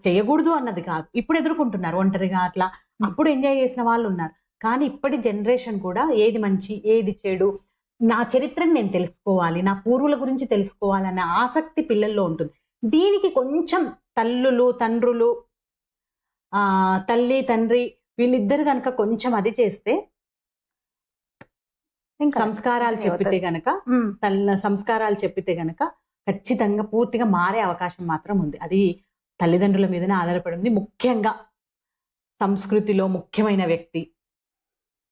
చేయకూడదు అన్నది కాదు, ఇప్పుడు ఎదుర్కొంటున్నారు ఒంటరిగా అట్లా. అప్పుడు ఎంజాయ్ చేసిన వాళ్ళు ఉన్నారు. కానీ ఇప్పటి జనరేషన్ కూడా ఏది మంచి ఏది చెడు, నా చరిత్రను నేను తెలుసుకోవాలి, నా పూర్వుల గురించి తెలుసుకోవాలి అనే ఆసక్తి పిల్లల్లో ఉంటుంది. దీనికి కొంచెం తల్లులు, తండ్రులు, తల్లి తండ్రి వీళ్ళిద్దరు కనుక కొంచెం అది చేస్తే, సంస్కారాలు చెప్పితే గనక, సంస్కారాలు చెప్పితే గనక ఖచ్చితంగా పూర్తిగా మారే అవకాశం మాత్రం ఉంది. అది తల్లిదండ్రుల మీదనే ఆధారపడింది. ముఖ్యంగా సంస్కృతిలో ముఖ్యమైన వ్యక్తి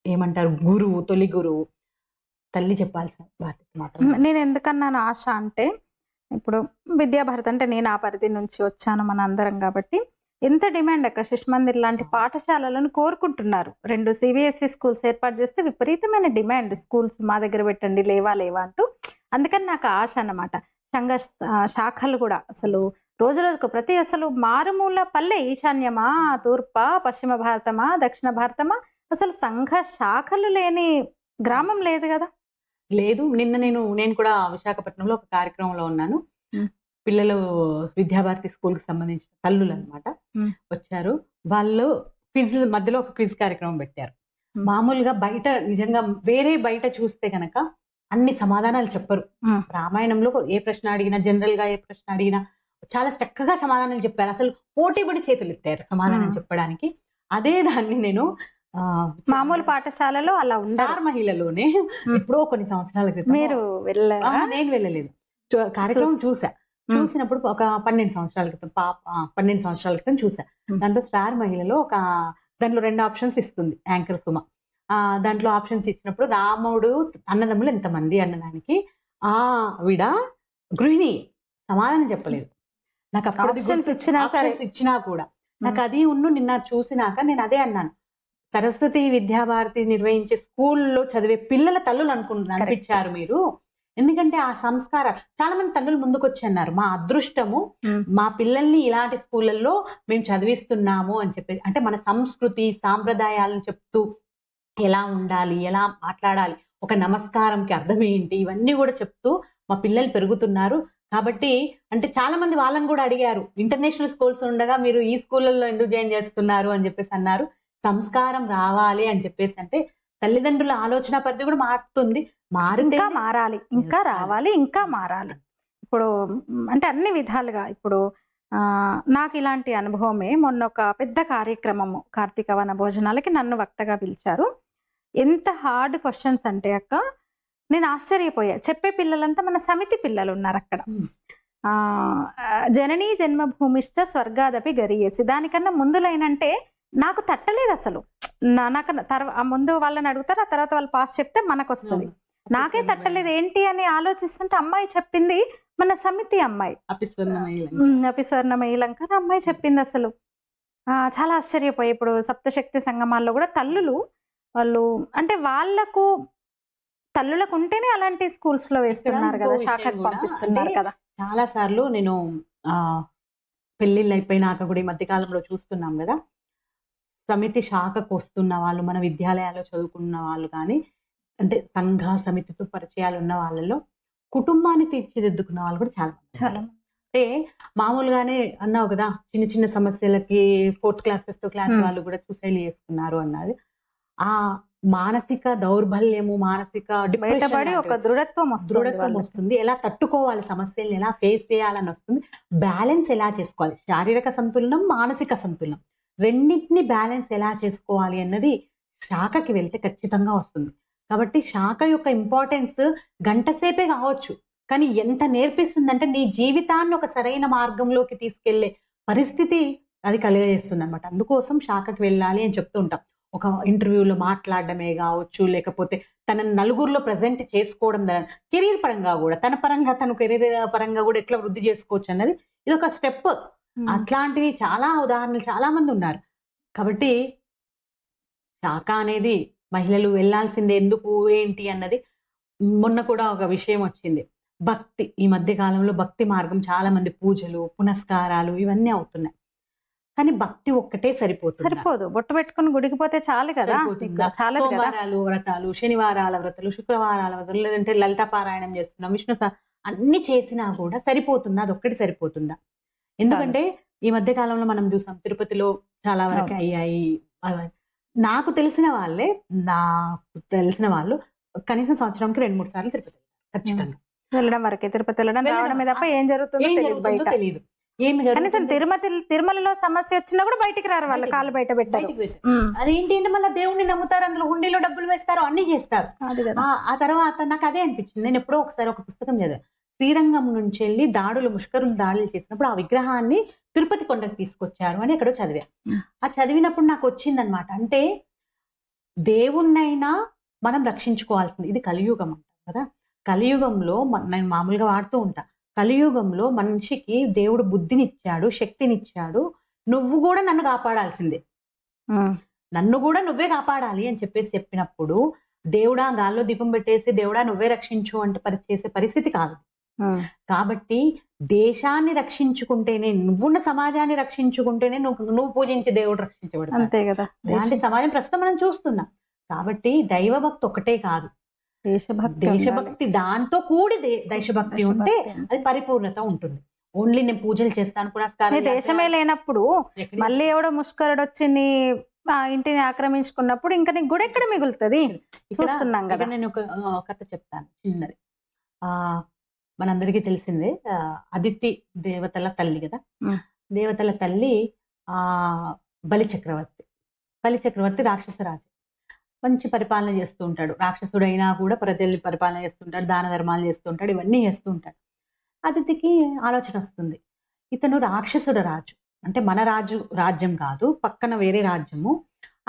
ఏమంటారు, గురువు, తొలి గురువు తల్లి చెప్పాల్సిన బాధ్యత మాత్రం. నేను ఎందుకన్నాను ఆశ అంటే, ఇప్పుడు విద్యాభారతి అంటే నేను ఆ పరిధి నుంచి వచ్చాను, మన అందరం కాబట్టి ఎంత డిమాండ్ అక్క. శిశు మందిర్ లాంటి పాఠశాలలను కోరుకుంటున్నారు. 2 CBSE స్కూల్స్ ఏర్పాటు చేస్తే విపరీతమైన డిమాండ్, స్కూల్స్ మా దగ్గర పెట్టండి లేవా అంటూ. అందుకని నాకు ఆశ అన్నమాట. సంఘ శాఖలు కూడా అసలు రోజు రోజుకు అసలు మారుమూల పల్లె, ఈశాన్యమా, తూర్పా, పశ్చిమ భారతమా, దక్షిణ భారతమా, అసలు సంఘ శాఖలు లేని గ్రామం లేదు కదా. లేదు. నిన్న నేను కూడా విశాఖపట్నంలో ఒక కార్యక్రమంలో ఉన్నాను. పిల్లలు విద్యాభారతి స్కూల్ కి సంబంధించిన తల్లులు అనమాట వచ్చారు. వాళ్ళు క్విజ్ మధ్యలో ఒక క్విజ్ కార్యక్రమం పెట్టారు. మామూలుగా బయట నిజంగా వేరే బయట చూస్తే కనుక అన్ని సమాధానాలు చెప్పరు. రామాయణంలో ఏ ప్రశ్న అడిగినా, జనరల్ గా ఏ ప్రశ్న అడిగినా చాలా చక్కగా సమాధానాలు చెప్పారు. అసలు పోటీపడి చేతులు ఎత్తారు సమాధానం చెప్పడానికి. అదే దాన్ని నేను మామూలు పాఠశాలలో అలా స్టార్ మహిళలోనే ఎప్పుడో కొన్ని సంవత్సరాల క్రితం, మీరు వెళ్ళారా? నేను వెళ్ళలేదు, కార్యక్రమం చూసినప్పుడు ఒక 12 సంవత్సరాల క్రితం 12 సంవత్సరాల క్రితం చూసా. దాంట్లో స్టార్ మహిళలో దాంట్లో 2 ఆప్షన్స్ ఇస్తుంది యాంకర్ సుమ. దాంట్లో ఆప్షన్స్ ఇచ్చినప్పుడు రాముడు అన్నదమ్ములు ఎంతమంది అన్నదానికి ఆవిడ గృహిణి సమాధానం చెప్పలేదు. నాకు అప్పుడు ఆప్షన్స్ ఇచ్చినా కూడా నాకు అది నిన్న చూసినాక నేను అదే అన్నాను, సరస్వతి విద్యాభారతి నిర్వహించే స్కూల్లో చదివే పిల్లల తల్లులు అనిపించారు మీరు. ఎందుకంటే ఆ సంస్కారం చాలా మంది తల్లులు ముందుకు వచ్చి అన్నారు, మా అదృష్టము మా పిల్లల్ని ఇలాంటి స్కూళ్ళల్లో మేము చదివిస్తున్నాము అని చెప్పి. అంటే మన సంస్కృతి సాంప్రదాయాలను చెప్తూ ఎలా ఉండాలి, ఎలా మాట్లాడాలి, ఒక నమస్కారంకి అర్థం ఏంటి, ఇవన్నీ కూడా చెప్తూ మా పిల్లలు పెరుగుతున్నారు. కాబట్టి అంటే చాలా మంది వాళ్ళని కూడా అడిగారు, ఇంటర్నేషనల్ స్కూల్స్ ఉండగా మీరు ఈ స్కూళ్ళల్లో ఎందుకు జాయిన్ చేస్తున్నారు అని చెప్పేసి అన్నారు. సంస్కారం రావాలి అని చెప్పేసి, అంటే తల్లిదండ్రుల ఆలోచన పరిధి కూడా మారుతుంది. మారితే ఇంకా మారాలి, ఇంకా రావాలి, ఇంకా మారాలి. ఇప్పుడు అంటే అన్ని విధాలుగా ఇప్పుడు నాకు ఇలాంటి అనుభవమే. మొన్న ఒక పెద్ద కార్యక్రమము కార్తీక వన భోజనాలకి నన్ను వక్తగా పిలిచారు. ఎంత హార్డ్ క్వశ్చన్స్ అంటే అక్క, నేను ఆశ్చర్యపోయా. చెప్పే పిల్లలంతా మన సమితి పిల్లలు ఉన్నారు అక్కడ. జననీ జన్మభూమిష్ట స్వర్గాదపి గరియేసి, దానికన్నా ముందులైనంటే నాకు తట్టలేదు అసలు. నాకు ముందు వాళ్ళని అడుగుతారు, ఆ తర్వాత వాళ్ళు పాస్ చెప్తే మనకు వస్తుంది. నాకే తట్టలేదు ఏంటి అని ఆలోచిస్తుంటే అమ్మాయి చెప్పింది, మన సమితి అమ్మాయి అపిస్వర్ణమయ్యలంక అమ్మాయి చెప్పింది. అసలు చాలా ఆశ్చర్యపోయి. ఇప్పుడు సప్తశక్తి సంగమాల్లో కూడా తల్లులు వాళ్ళు అంటే వాళ్ళకు తల్లులకు ఉంటేనే అలాంటి స్కూల్స్ లో వేస్తున్నారు కదా, శాఖకు పంపిస్తున్నారు కదా. చాలా సార్లు నేను పెళ్లిళ్ళు అయిపోయినాక కూడా ఈ మధ్య కాలంలో చూస్తున్నాం కదా, సమితి శాఖకు వస్తున్న వాళ్ళు, మన విద్యాలయాల్లో చదువుకున్న వాళ్ళు కానీ, అంటే సంఘ సమితితో పరిచయాలు ఉన్న వాళ్ళలో కుటుంబాన్ని తీర్చిదిద్దుకున్న వాళ్ళు కూడా చాలా అంటే మామూలుగానే అన్నావు కదా, చిన్న చిన్న సమస్యలకి 4th క్లాస్ 5th క్లాస్ వాళ్ళు కూడా సూసైడ్ చేసుకున్నారు అన్నది. ఆ మానసిక దౌర్బల్యము, మానసిక బయటపడి ఒక దృఢత్వం వస్తుంది. ఎలా తట్టుకోవాలి, సమస్యల్ని ఎలా ఫేస్ చేయాలని వస్తుంది. బ్యాలెన్స్ ఎలా చేసుకోవాలి, శారీరక సంతులనం, మానసిక సంతులనం రెండింటిని బ్యాలెన్స్ ఎలా చేసుకోవాలి అన్నది శాఖకి వెళ్తే ఖచ్చితంగా వస్తుంది. కాబట్టి శాఖ యొక్క ఇంపార్టెన్స్ గంట సేపే కావచ్చు, కానీ ఎంత నేర్పిస్తుందంటే నీ జీవితాన్ని ఒక సరైన మార్గంలోకి తీసుకెళ్లే పరిస్థితి అది కలిగజేస్తుంది అనమాట. అందుకోసం శాఖకి వెళ్ళాలి అని చెప్తూ ఉంటాం. ఒక ఇంటర్వ్యూలో మాట్లాడడమే కావచ్చు, లేకపోతే తన నలుగురిలో ప్రజెంట్ చేసుకోవడం, కెరీర్ పరంగా కూడా తన పరంగా తను కెరీర్ పరంగా కూడా ఎట్లా వృద్ధి చేసుకోవచ్చు అన్నది ఇది ఒక స్టెప్. అట్లాంటివి చాలా ఉదాహరణలు చాలా మంది ఉన్నారు. కాబట్టి శాఖ అనేది మహిళలు వెళ్లాల్సిందే. ఎందుకు ఏంటి అన్నది మొన్న కూడా ఒక విషయం వచ్చింది. భక్తి, ఈ మధ్య కాలంలో భక్తి మార్గం చాలా మంది పూజలు పునస్కారాలు ఇవన్నీ అవుతున్నాయి. కానీ భక్తి ఒక్కటే సరిపోదు. బొట్టు పెట్టుకుని గుడికి పోతే చాలు కదా. సోమవారాలు వ్రతాలు, శనివారాల వ్రతాలు, శుక్రవారాల వ్రతాలు, లేదంటే లలిత పారాయణం చేస్తున్నాం, విష్ణు అన్ని చేసినా కూడా సరిపోతుందా? అదొక్కటి సరిపోతుందా? ఎందుకంటే ఈ మధ్య కాలంలో మనం చూసాం, తిరుపతిలో చాలా వరకు అయ్యాయి. నాకు తెలిసిన వాళ్ళు కనీసం సంవత్సరానికి 2-3 సార్లు తిరుపతి ఖచ్చితంగా వెళ్ళడం వరకే. తిరుపతి వెళ్ళడం రావడమే తప్ప ఏం జరుగుతుందో తెలియదు. కనీసం తిరుమలలో సమస్య వచ్చినా కూడా బయటికి రారు, వాళ్ళు కాళ్ళు బయట పెట్టారు. అదేంటి అంటే మళ్ళీ దేవుణ్ణి నమ్ముతారు, అందులో హుండీలో డబ్బులు వేస్తారు, అన్ని చేస్తారు. ఆ తర్వాత నాకు అదే అనిపించింది. నేను ఎప్పుడో ఒకసారి ఒక పుస్తకం చదివా, శ్రీరంగం నుంచి వెళ్ళి ముష్కరులు దాడులు చేసినప్పుడు ఆ విగ్రహాన్ని తిరుపతి కొండకు తీసుకొచ్చారు అని ఎక్కడో చదివా. ఆ చదివినప్పుడు నాకు వచ్చిందనమాట, అంటే దేవుణ్ణైనా మనం రక్షించుకోవాల్సింది. ఇది కలియుగం అంటారు కదా. కలియుగంలో నేను మామూలుగా వాడుతూ ఉంటా, కలియుగంలో మనిషికి దేవుడు బుద్ధినిచ్చాడు, శక్తినిచ్చాడు, నువ్వు కూడా నన్ను కాపాడాల్సిందే, నన్ను కూడా నువ్వే కాపాడాలి అని చెప్పినప్పుడు దేవుడా గాల్లో దీపం పెట్టేసి దేవుడా నువ్వే రక్షించు అంటే చేసే పరిస్థితి కాదు. కాబట్టి దేశాన్ని రక్షించుకుంటేనే, నువ్వున్న సమాజాన్ని రక్షించుకుంటేనే నువ్వు పూజించే దేవుడు రక్షించబడతాడు. అంతే కదా. ఇలాంటి సమాజం ప్రస్తుతం మనం చూస్తున్నాం. కాబట్టి దైవభక్తి ఒకటే కాదు, దేశభక్తి దాంతో కూడి దేశభక్తి ఉంటే అది పరిపూర్ణత ఉంటుంది. ఓన్లీ నేను పూజలు చేస్తాను పునస్కారం, దేశమే లేనప్పుడు మళ్ళీ ఎవడో ముష్కరుడు వచ్చి నీ ఇంటిని ఆక్రమించుకున్నప్పుడు ఇంకా నీకు గుడి ఎక్కడ మిగులుతుంది? చూస్తున్నాం కదా. నేను ఒక కథ చెప్తాను చిన్నది. మనందరికీ తెలిసిందే, అదితి దేవతల తల్లి కదా. దేవతల తల్లి బలి చక్రవర్తి రాక్షసరాజు, మంచి పరిపాలన చేస్తూ ఉంటాడు. రాక్షసుడైనా కూడా ప్రజల్ని పరిపాలన చేస్తుంటాడు, దాన ధర్మాలు చేస్తూ ఉంటాడు, ఇవన్నీ చేస్తూ ఉంటాడు. అదితికి ఆలోచన వస్తుంది, ఇతను రాక్షసుడు రాజు, అంటే మన రాజ్యం కాదు, పక్కన వేరే రాజ్యము,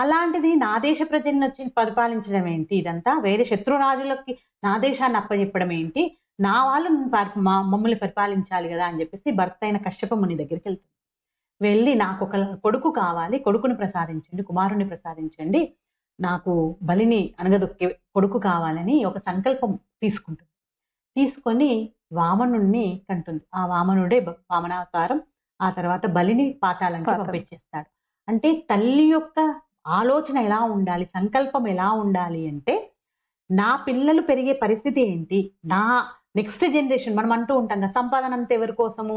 అలాంటిది నా దేశ ప్రజల్ని వచ్చి పరిపాలించడం ఏంటి, ఇదంతా వేరే శత్రు రాజులకి నా దేశాన్ని అప్పచెప్పడం ఏంటి, నా వాళ్ళు మమ్మల్ని పరిపాలించాలి కదా అని చెప్పేసి భర్త అయిన కశ్యప ముని దగ్గరికి వెళ్తుంది. వెళ్ళి నాకు ఒక కొడుకు కావాలి, కొడుకుని ప్రసాదించండి, కుమారుని ప్రసాదించండి, నాకు బలిని అనగదొక్కే కొడుకు కావాలని ఒక సంకల్పం తీసుకొని వామనుణ్ణి కంటుంది. ఆ వామనుడే వామనావతారం. ఆ తర్వాత బలిని పాతాళంకి పంపించేస్తాడు. అంటే తల్లి యొక్క ఆలోచన ఎలా ఉండాలి, సంకల్పం ఎలా ఉండాలి అంటే, నా పిల్లలు పెరిగే పరిస్థితి ఏంటి, నెక్స్ట్ జనరేషన్ మనం అంటూ ఉంటాం కదా, సంపాదన అంతా ఎవరి కోసము,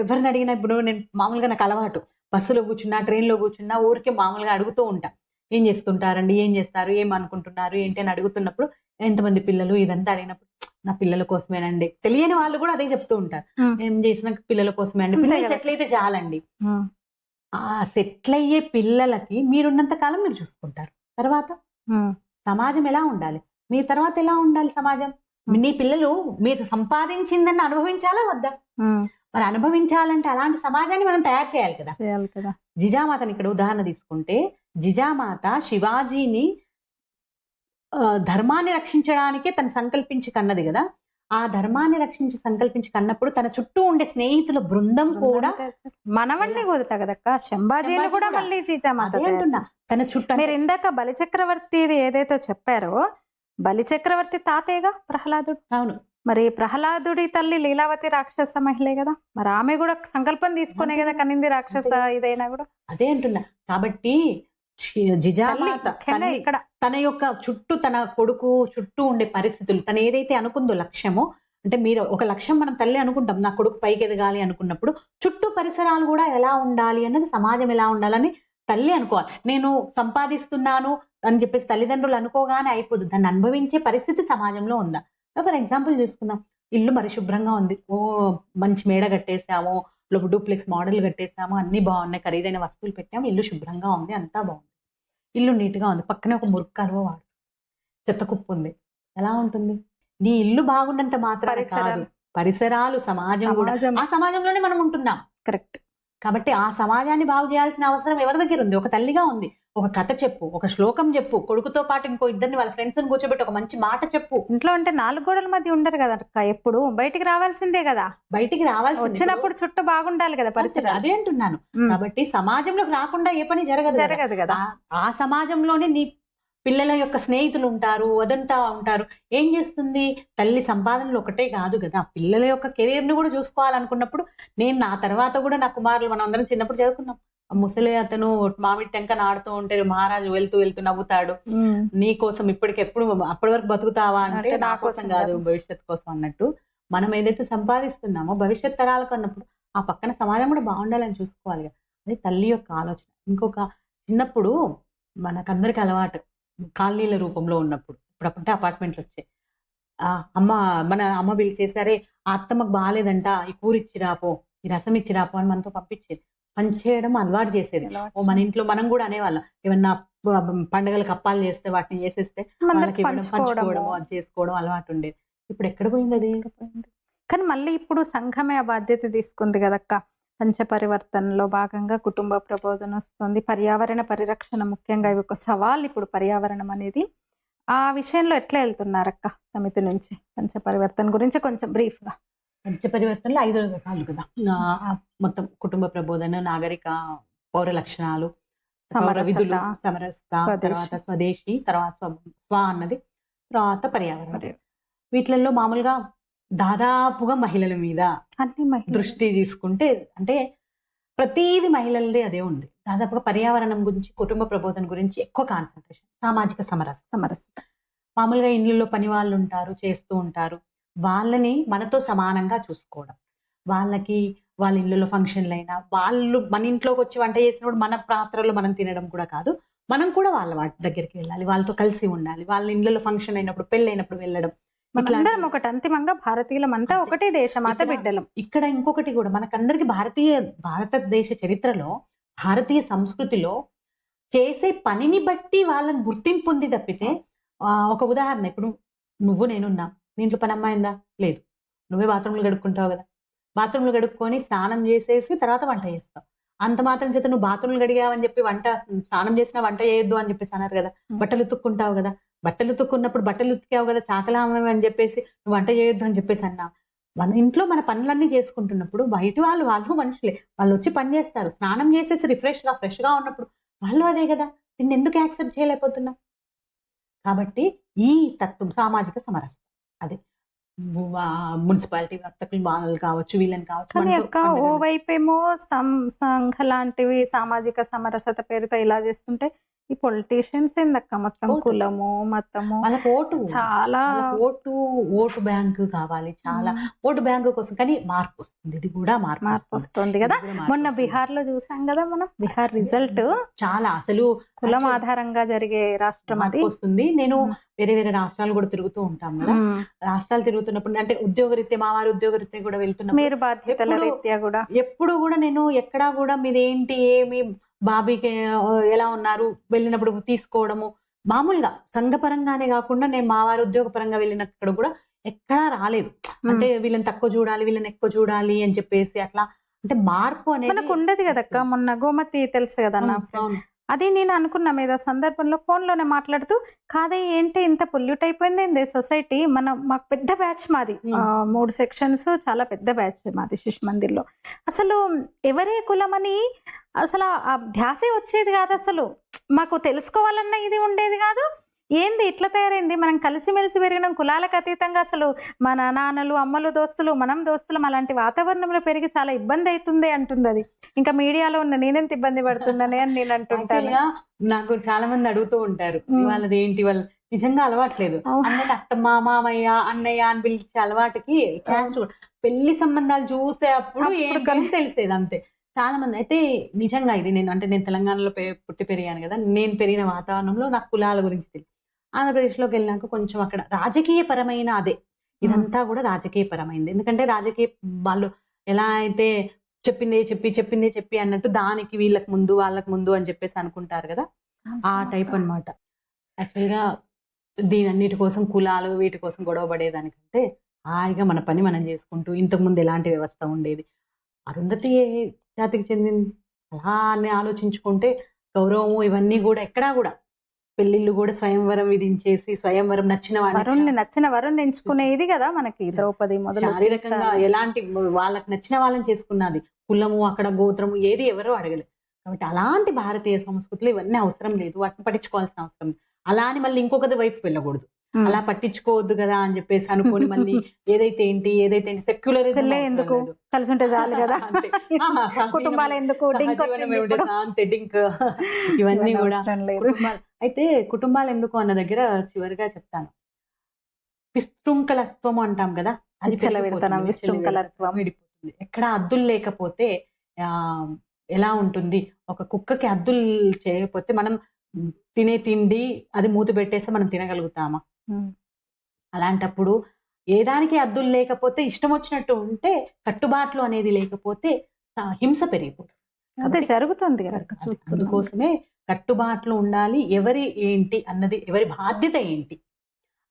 ఎవరిని అడిగినా ఇప్పుడు నేను మామూలుగా నాకు అలవాటు, బస్సులో కూర్చున్నా ట్రైన్లో కూర్చున్నా ఊరికే మామూలుగా అడుగుతూ ఉంటా, ఏం చేస్తుంటారండి, ఏం చేస్తారు, ఏం అనుకుంటున్నారు ఏంటి అని అడుగుతున్నప్పుడు, ఎంతమంది పిల్లలు ఇదంతా అడిగినప్పుడు నా పిల్లల కోసమేనండి, తెలియని వాళ్ళు కూడా అదే చెప్తూ ఉంటారు, ఏం చేసిన పిల్లల కోసమే అండి, పిల్లలు సెటిల్ అయితే చాలండి. ఆ సెటిల్ అయ్యే పిల్లలకి మీరున్నంత కాలం మీరు చూసుకుంటారు, తర్వాత సమాజం ఎలా ఉండాలి, మీ తర్వాత ఎలా ఉండాలి సమాజం, నీ పిల్లలు మీరు సంపాదించిందని అనుభవించాలా వద్దా, మరి అనుభవించాలంటే అలాంటి సమాజాన్ని మనం తయారు చేయాలి కదా. జిజామాతని ఇక్కడ ఉదాహరణ తీసుకుంటే, జిజామాత శివాజీని ధర్మాన్ని రక్షించడానికే తను సంకల్పించి కన్నది కదా. ఆ ధర్మాన్ని రక్షించి సంకల్పించి కన్నప్పుడు తన చుట్టూ ఉండే స్నేహితుల బృందం కూడా మనవణ్ణి కుదుతా కదక్క, శంభాజీని కూడా మళ్ళీ జిజామాత అంటున్నా తన చుట్టూ. మీరు ఇందాక బలిచక్రవర్తి ఏదైతే చెప్పారో, బలిచక్రవర్తి తాతయ్యగా ప్రహ్లాదుడు. అవును, మరి ప్రహ్లాదుడి తల్లి లీలావతి రాక్షస మహిళే కదా, మరి ఆమె కూడా సంకల్పం తీసుకునే కదా కనింది రాక్షస ఇదైనా కూడా. అదే అంటున్నా. కాబట్టి జిజామాత ఇక్కడ తన యొక్క చుట్టూ, తన కొడుకు చుట్టూ ఉండే పరిస్థితులు, తను ఏదైతే అనుకుందో లక్ష్యమో, అంటే మీరు ఒక లక్ష్యం మనం తల్లి అనుకుంటాం, నా కొడుకు పైకి ఎదగాలి అనుకున్నప్పుడు చుట్టూ పరిసరాలు కూడా ఎలా ఉండాలి అన్నది, సమాజం ఎలా ఉండాలని తల్లి అనుకోవాలి. నేను సంపాదిస్తున్నాను అని చెప్పేసి తల్లిదండ్రులు అనుకోగానే అయిపోదు, దాన్ని అనుభవించే పరిస్థితి సమాజంలో ఉందా. ఫర్ ఎగ్జాంపుల్ చూసుకుందాం, ఇల్లు మరి శుభ్రంగా ఉంది, ఓ మంచి మేడ కట్టేసాము, డూప్లెక్స్ మోడల్ కట్టేసాము, అన్ని బాగున్నాయి, ఖరీదైన వస్తువులు పెట్టాము, ఇల్లు శుభ్రంగా ఉంది, అంతా బాగుంది, ఇల్లు నీట్గా ఉంది, పక్కనే ఒక మురుగు కాలువ వాడు, చెత్త కుప్పు ఉంది, ఎలా ఉంటుంది? నీ ఇల్లు బాగున్నంత మాత్రం కాదు, పరిసరాలు, సమాజం కూడా, ఆ సమాజంలోనే మనం ఉంటున్నాం. కరెక్ట్. కాబట్టి ఆ సమాజాన్ని బాగు చేయాల్సిన అవసరం ఎవరి దగ్గర ఉంది? ఒక తల్లిగా ఉంది. ఒక కథ చెప్పు, ఒక శ్లోకం చెప్పు, కొడుకుతో పాటు ఇంకో ఇద్దరిని వాళ్ళ ఫ్రెండ్స్ కూర్చోబెట్టి ఒక మంచి మాట చెప్పు. ఇంట్లో అంటే 4 గోడల మధ్య ఉండరు కదా అక్క, ఎప్పుడు బయటికి రావాల్సిందే కదా, బయటికి రావాల్సి వచ్చినప్పుడు చుట్టూ బాగుండాలి కదా పరిస్థితి. అదే అంటున్నాను. కాబట్టి సమాజంలోకి రాకుండా ఏ పని జరగదు కదా. ఆ సమాజంలోనే నీ పిల్లల యొక్క స్నేహితులు ఉంటారు, అదంతా ఉంటారు. ఏం చేస్తుంది? తల్లి సంపాదనలు ఒకటే కాదు కదా, పిల్లల యొక్క కెరీర్ ని కూడా చూసుకోవాలనుకున్నప్పుడు, నేను నా తర్వాత కూడా నా కుమారులు, మనం అందరం చిన్నప్పుడు చదువుకున్నాం, ముసలి అతను మామిడి టెంక నాడుతూ ఉంటే మహారాజు వెళ్తూ నవ్వుతాడు, నీ కోసం ఇప్పటికెప్పుడు అప్పటి వరకు బతుకుతావా అంటే నా కోసం కాదు, భవిష్యత్ కోసం అన్నట్టు. మనం ఏదైతే సంపాదిస్తున్నామో భవిష్యత్ తరాలకు అన్నప్పుడు ఆ పక్కన సమాజం కూడా బాగుండాలని చూసుకోవాలి కదా. అది తల్లి యొక్క ఆలోచన. ఇంకొక చిన్నప్పుడు మనకందరికి అలవాటు, కాలనీల రూపంలో ఉన్నప్పుడు, ఇప్పుడంటే అపార్ట్మెంట్లు వచ్చాయి, మన అమ్మ పిలిచేసరే ఆ అత్తమ్మకు బాగాలేదంట, ఈ కూర ఇచ్చిరాపో, ఈ రసం ఇచ్చిరాపో అని మనతో పంపించేది, పనిచేయడం అలవాటు చేసేది. మన ఇంట్లో మనం కూడా అనేవాళ్ళం, ఏమన్నా పండుగలకు అప్పాలు చేస్తే వాటిని చేసేస్తే వాళ్ళకి పంచుకోవడం, అది చేసుకోవడం అలవాటు ఉండేది. ఇప్పుడు ఎక్కడ పోయింది అది? కానీ మళ్ళీ ఇప్పుడు సంఘమే ఆ బాధ్యత తీసుకుంది కదక్క. పంచపరివర్తనలో భాగంగా కుటుంబ ప్రబోధన వస్తుంది, పర్యావరణ పరిరక్షణ ముఖ్యంగా ఇవి ఒక సవాల్ ఇప్పుడు పర్యావరణం అనేది. ఆ విషయంలో ఎట్లా వెళ్తున్నారక్క సమితి నుంచి? పంచపరివర్తన గురించి కొంచెం బ్రీఫ్ గా. పంచపరివర్తనలో 5 రకాలు కదా, మొత్తం కుటుంబ ప్రబోధన, నాగరిక పౌర లక్షణాలు, విధులు, సమరసత, తర్వాత స్వదేశీ, తర్వాత స్వ అన్నది, తర్వాత పర్యావరణం. వీటిలలో మామూలుగా దాదాపుగా మహిళల మీద దృష్టి తీసుకుంటే, అంటే ప్రతిది మహిళలదే అదే ఉంది. దాదాపుగా పర్యావరణం గురించి, కుటుంబ ప్రబోధన గురించి ఎక్కువ కాన్సన్ట్రేషన్. సామాజిక సమరసత, మామూలుగా ఇళ్ళల్లో పని వాళ్ళు ఉంటారు, చేస్తూ ఉంటారు, వాళ్ళని మనతో సమానంగా చూసుకోవడం, వాళ్ళకి వాళ్ళ ఇళ్ళలో ఫంక్షన్లు అయినా వాళ్ళు మన ఇంట్లోకి వచ్చి వంట చేసినప్పుడు మన పాత్రలో మనం తినడం కూడా కాదు, మనం కూడా వాళ్ళ దగ్గరికి వెళ్ళాలి, వాళ్ళతో కలిసి ఉండాలి, వాళ్ళ ఇళ్ళలో ఫంక్షన్ అయినప్పుడు, పెళ్ళి అయినప్పుడు వెళ్ళడం. మనందరం ఒకటి, అంతిమంగా భారతీయులం అంతా ఒకటే దేశమాత బిడ్డలం. ఇక్కడ ఇంకొకటి కూడా, మనకందరికి భారతదేశ చరిత్రలో, భారతీయ సంస్కృతిలో చేసే పనిని బట్టి వాళ్ళని గుర్తింపు ఉంది తప్పితే, ఒక ఉదాహరణ, ఇప్పుడు నువ్వు నేనున్నా, నీ ఇంట్లో పని అమ్మాయిందా? లేదు. నువ్వే బాత్రూమ్లు గడుక్కుంటావు కదా, బాత్రూమ్లు గడుక్కొని స్నానం చేసేసి తర్వాత వంట చేస్తావు. అంత మాత్రం చేత నువ్వు బాత్రూమ్లు గడిగావని చెప్పి స్నానం చేసినా వంట చేయొద్దు అని చెప్పేసి అన్నారు కదా. బట్టలు ఉతుక్కుంటావు కదా, బట్టలు ఉతుక్కున్నప్పుడు బట్టలు ఉతికావు కదా, చాకలామే అని చెప్పేసి నువ్వు వంట చేయొద్దు అని చెప్పేసి అన్నా. మన ఇంట్లో మన పనులన్నీ చేసుకుంటున్నప్పుడు బయట వాళ్ళు మనుషులే, వాళ్ళు వచ్చి పని చేస్తారు, స్నానం చేసేసి ఫ్రెష్గా ఉన్నప్పుడు వాళ్ళు అదే కదా, దీన్ని ఎందుకు యాక్సెప్ట్ చేయలేకపోతున్నాం? కాబట్టి ఈ తత్వం సామాజిక సమరసత, అదే మున్సిపాలిటీ వర్తకులు వాళ్ళు కావచ్చు, వీళ్ళని కావచ్చు. ఓవైపేమో సంఘ లాంటివి సామాజిక సమరసత పేరుతో ఇలా చేస్తుంటే, ఈ పొలిటీషియన్స్ ఏందక్క మొత్తం ఓటు. కులము మతము వాళ్ళకి ఓటు చాలా ఓటు బ్యాంకు కావాలి, చాలా ఓటు బ్యాంకు కోసం. కానీ మార్పు వస్తుంది, ఇది కూడా మార్పు మార్పు వస్తుంది. వస్తుంది కదా. ఇది కూడా మార్పు మొన్న వస్తుంది. బీహార్ లో చూసాం కదా మనం, బీహార్ రిజల్ట్ చాలా అసలు కులం actually ఆధారంగా జరిగే రాష్ట్రం అది. మార్పు వస్తుంది. నేను మ్మ్. వేరే వేరే రాష్ట్రాలు కూడా తిరుగుతూ ఉంటాం కదా. మ్మ్. రాష్ట్రాలు తిరుగుతున్నప్పుడు అంటే ఉద్యోగరీత్యా, మా వారి ఉద్యోగరీత్యా కూడా వెళ్తున్నప్పుడు మీరు బాధ్యతల ఎప్పుడు- రీత్యా కూడా ఎప్పుడు కూడా నేను ఎక్కడా కూడా మీదేంటి ఏమి బాబీకి ఎలా ఉన్నారు వెళ్ళినప్పుడు తీసుకోవడము, మామూలుగా సంఘపరంగానే కాకుండా నేను మా వారి ఉద్యోగ పరంగా వెళ్ళినప్పుడు కూడా ఎక్కడా రాలేదు. అంటే వీళ్ళని తక్కువ చూడాలి వీళ్ళని ఎక్కువ చూడాలి అని చెప్పేసి అట్లా. అంటే మార్పు అనేది మనకు ఉండదు కదక్క. మొన్న గోమతి తెలుసు కదా నా అవును, friend. అవును. అది నేను అనుకున్నా మీద సందర్భంలో ఫోన్ లోనే మాట్లాడుతూ, కాదే ఏంటి ఇంత పొల్యూట్ అయిపోయింది ఏంది సొసైటీ. మాకు పెద్ద బ్యాచ్ మాది, 3 సెక్షన్స్, చాలా పెద్ద బ్యాచ్ మాది శిశు మందిర్లో. అసలు ఎవరే కులమని అసలు ఆ ధ్యాసే వచ్చేది కాదు. అసలు మాకు తెలుసుకోవాలన్న ఇది ఉండేది కాదు. ఏంది ఇట్లా తయారైంది, మనం కలిసిమెలిసి పెరిగినాం కులాలకు అతీతంగా. అసలు మన నాన్నలు అమ్మలు దోస్తులు మనం దోస్తులం, అలాంటి వాతావరణంలో పెరిగి చాలా ఇబ్బంది అవుతుంది అంటుంది అది. ఇంకా మీడియాలో ఉన్న నేనెంత ఇబ్బంది పడుతున్నానే అని నేను అంటుంటాను. Actually గా నాకు చాలా మంది అడుగుతూ ఉంటారు, వాళ్ళది ఏంటి వాళ్ళు నిజంగా అలవాట్లేదు. అవును. అన్నట్టు అత్తమ్మ మామయ్య అన్నయ్య అని పిలిచే అలవాటుకి caste కూడా. పెళ్లి సంబంధాలు చూసే అప్పుడు అప్పుడు ఏంటి అని తెలిసేది అంతే. చాలా మంది అయితే నిజంగా ఇది నేను తెలంగాణలో పుట్టి పెరిగాను కదా. నేను పెరిగిన వాతావరణంలో నాకు కులాల గురించి తెలియదు. ఆంధ్రప్రదేశ్లోకి వెళ్ళినాక కొంచెం అక్కడ రాజకీయ పరమైన అదే ఇదంతా కూడా రాజకీయ పరమైంది. ఎందుకంటే రాజకీయ వాళ్ళు ఎలా అయితే చెప్పిందే చెప్పి అన్నట్టు దానికి వీళ్ళకి ముందు వాళ్ళకి ముందు అని చెప్పేసి అనుకుంటారు కదా, ఆ టైప్ అన్నమాట. యాక్చువల్గా దీని అన్నిటి కోసం కులాలు వీటి కోసం గొడవ పడేదానికంటే హాయిగా మన పని మనం చేసుకుంటూ, ఇంతకుముందు ఎలాంటి వ్యవస్థ ఉండేది, అరుంధతి ఏ జాతికి చెందింది అలా అని ఆలోచించుకుంటే గౌరవము ఇవన్నీ కూడా ఎక్కడా కూడా పెళ్లిళ్ళు కూడా స్వయంవరం విధించేసి స్వయంవరం నచ్చిన నచ్చిన వరుణ్ ఎంచుకునేది కదా మనకి. ద్రౌపది మొదలు శారీరకంగా ఎలాంటి వాళ్ళకి నచ్చిన వాళ్ళని చేసుకున్నది. కులము అక్కడ గోత్రము ఏది ఎవరో అడగలేదు. కాబట్టి అలాంటి భారతీయ సంస్కృతిలో ఇవన్నీ అవసరం లేదు, వాటిని పట్టించుకోవాల్సిన అవసరం లేదు. అలా అని మళ్ళీ ఇంకొకటి వైపు వెళ్ళకూడదు, అలా పట్టించుకోవద్దు కదా అని చెప్పేసి అనుకొని మళ్ళీ ఏదైతే ఏంటి సెక్యులరిజం ఎందుకు కలిసి ఉంటే చాలు కదా, కుటుంబాలు ఎందుకు డింక్ అంతే డింక్ ఇవన్నీ కూడా కుటుంబాలు. అయితే కుటుంబాలు ఎందుకు అన్న దగ్గర చివరిగా చెప్తాను, విశృంఖలత్వం అంటాం కదా, అది విచ్చలవిడతనం, విశృంఖలత్వం విడిపోతుంది. ఎక్కడ అద్దులు లేకపోతే ఎలా ఉంటుంది, ఒక కుక్కకి అద్దులు చేయకపోతే మనం తినే తిండి అది మూతి పెట్టేస్తే మనం తినగలుగుతామా? అలాంటప్పుడు ఏ దానికి అద్దులు లేకపోతే ఇష్టం వచ్చినట్టు ఉంటే, కట్టుబాట్లు అనేది లేకపోతే హింస పెరిగిపోతుంది. అదే జరుగుతుంది కదా చూస్తున్నాం. అందుకోసమే కట్టుబాట్లు ఉండాలి. ఎవరి ఏంటి అన్నది, ఎవరి బాధ్యత ఏంటి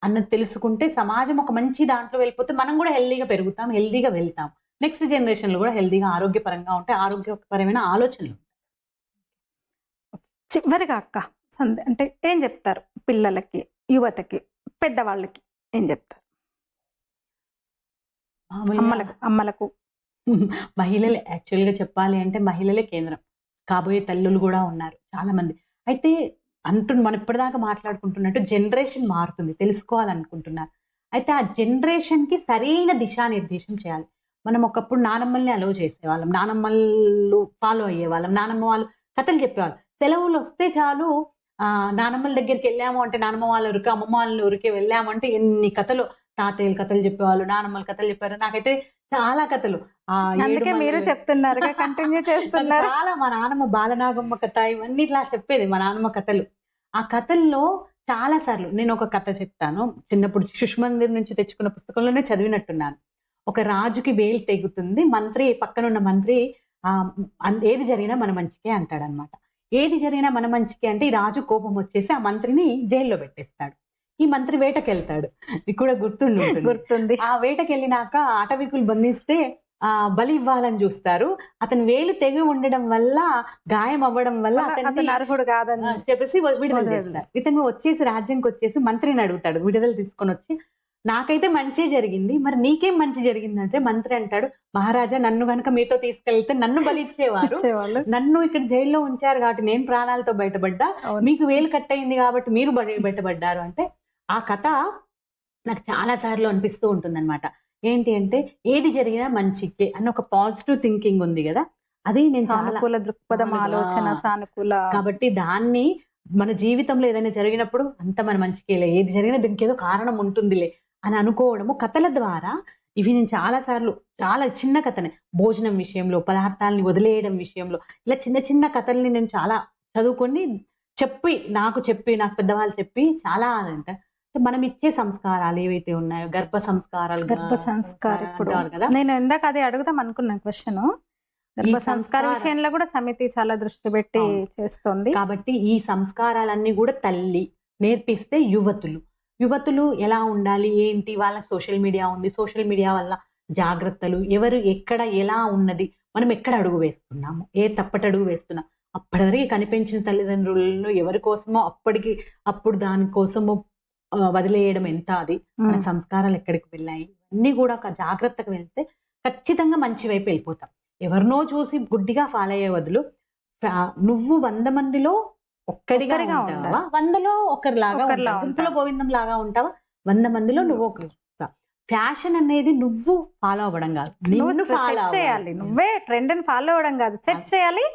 అన్నది తెలుసుకుంటే సమాజం ఒక మంచి దాంట్లో వెళ్ళిపోతే మనం కూడా హెల్దీగా పెరుగుతాం, హెల్దీగా వెళ్తాం. నెక్స్ట్ జనరేషన్లు కూడా హెల్దీగా ఆరోగ్యపరంగా ఉంటాయి, ఆరోగ్యపరమైన ఆలోచనలు. చివరిగా అక్క అంటే ఏం చెప్తారు పిల్లలకి, యువతకి, పెద్దవాళ్ళకి ఏం చెప్తారు? అమ్మలకు మహిళలే యాక్చువల్గా చెప్పాలి అంటే మహిళలే కేంద్రం. కాబోయే తల్లులు కూడా ఉన్నారు చాలా మంది. అయితే మనం ఇప్పటిదాకా మాట్లాడుకుంటున్నట్టు జనరేషన్ మారుతుంది, తెలుసుకోవాలనుకుంటున్నారు. అయితే ఆ జనరేషన్కి సరైన దిశానిర్దేశం చేయాలి. మనం ఒకప్పుడు నానమ్మల్ని అలవ్ చేసేవాళ్ళం, నానమ్మలు ఫాలో అయ్యేవాళ్ళం, నానమ్మ వాళ్ళు కథలు చెప్పేవాళ్ళు. సెలవులు వస్తే చాలు నానమ్మల దగ్గరికి వెళ్ళాము అంటే, నానమ్మ వాళ్ళ ఊరికి అమ్మమ్మ వాళ్ళ ఊరికి వెళ్ళాము అంటే ఎన్ని కథలు, తాతయ్యలు కథలు చెప్పేవాళ్ళు, నానమ్మలు కథలు చెప్పారు. నాకైతే చాలా కథలు. అందుకే మీరు చెప్తున్నారు, కంటిన్యూ చేస్తున్నారు. చాలా మా నానమ్మ బాలనాగమ్మ కథ ఇవన్నీ ఇట్లా చెప్పేది మా నానమ్మ కథలు. ఆ కథల్లో చాలా సార్లు నేను ఒక కథ చెప్తాను. చిన్నప్పుడు శిశు మందిర్ నుంచి తెచ్చుకున్న పుస్తకంలోనే చదివినట్టున్నాను. ఒక రాజుకి వేలు తెగుతుంది, మంత్రి పక్కనున్న మంత్రి ఏది జరిగినా మన మంచికే అంటాడనమాట. ఏది జరిగినా మన మంచికే అంటే ఈ రాజు కోపం వచ్చేసి ఆ మంత్రిని జైల్లో పెట్టేస్తాడు. ఈ మంత్రి వేటకెళ్తాడు, ఇది కూడా గుర్తుంది. ఆ వేటకెళ్ళినాక అటవికులు బంధిస్తే బలి ఇవ్వాలని చూస్తారు. అతను వేలు తెగి ఉండడం వల్ల, గాయం అవ్వడం వల్ల అతను అర్హుడు కాదని చెప్పేసి విడుదల చేస్తారు. ఇతను వచ్చేసి రాజ్యంకి వచ్చేసి మంత్రిని అడుగుతాడు విడుదల తీసుకొని వచ్చి, నాకైతే మంచి జరిగింది, మరి నీకేం మంచి జరిగిందంటే మంత్రి అంటాడు, మహారాజా నన్ను కనుక మీతో తీసుకెళ్తే నన్ను బలి ఇచ్చేవారు, నన్ను ఇక్కడ జైల్లో ఉంచారు కాబట్టి నేను ప్రాణాలతో బయటపడ్డా, మీకు వేలు కట్టయింది కాబట్టి మీరు బయటపడ్డారు. అంటే ఆ కథ నాకు చాలా సార్లు అనిపిస్తూ ఉంటుంది అనమాట. ఏంటి అంటే ఏది జరిగినా మంచికే అన్న ఒక పాజిటివ్ థింకింగ్ ఉంది కదా, అది నేను సానుకూల దృక్పథం, ఆలోచన సానుకూల. కాబట్టి దాన్ని మన జీవితంలో ఏదైనా జరిగినప్పుడు అంత మన మంచికేలే, ఏది జరిగినా దీనికి ఏదో కారణం ఉంటుందిలే అని అనుకోవడము కథల ద్వారా. ఇవి నేను చాలా సార్లు, చాలా చిన్న కథనే, భోజనం విషయంలో, పదార్థాలని వదిలేయడం విషయంలో, ఇలా చిన్న చిన్న కథల్ని నేను చాలా చదువుకొని నాకు పెద్దవాళ్ళు చెప్పి చాలా అంటే మనం ఇచ్చే సంస్కారాలు ఏవైతే ఉన్నాయో, గర్భ సంస్కారాలు ఇప్పుడు అంటారు కదా. నేను ఇందాక అదే అడుగుదాం అనుకున్న క్వశ్చన్. గర్భ సంస్కార విషయంలో కూడా సమితి చాలా దృష్టి పెట్టి చేస్తోంది. కాబట్టి ఈ సంస్కారాలన్నీ కూడా తల్లి నేర్పిస్తే యువతులు ఎలా ఉండాలి ఏంటి, వాళ్ళకి సోషల్ మీడియా ఉంది, సోషల్ మీడియా వల్ల జాగ్రత్తలు, ఎవరు ఎక్కడ ఎలా ఉన్నది, మనం ఎక్కడ అడుగు వేస్తున్నాము, ఏ తప్పటి అడుగు వేస్తున్నాం, అప్పటివరకు కనిపించిన తల్లిదండ్రులను ఎవరి కోసమో అప్పుడు దానికోసమో వదిలేయడం ఎంత, అది మన సంస్కారాలు ఎక్కడికి వెళ్ళాయి, అన్ని కూడా ఒక జాగ్రత్తగా వెళ్తే ఖచ్చితంగా మంచి వైపు వెళ్ళిపోతాం. ఎవరినో చూసి గుడ్డిగా ఫాలో అయ్యే బదులు నువ్వు 100 మందిలో ఒక్కడిగా ఉంటావా, 100లో ఒకరిలాగా, గుంపులో గోవిందం లాగా ఉంటావా, 100 మందిలో నువ్వు ఒక ఫ్యాషన్ అనేది నువ్వు ఫాలో అవ్వడం కాదు, నువ్వు ఫాలో చేయాలి. నువ్వే ట్రెండ్ ని ఫాలో అవ్వడం కాదు, సెట్ చేయాలి.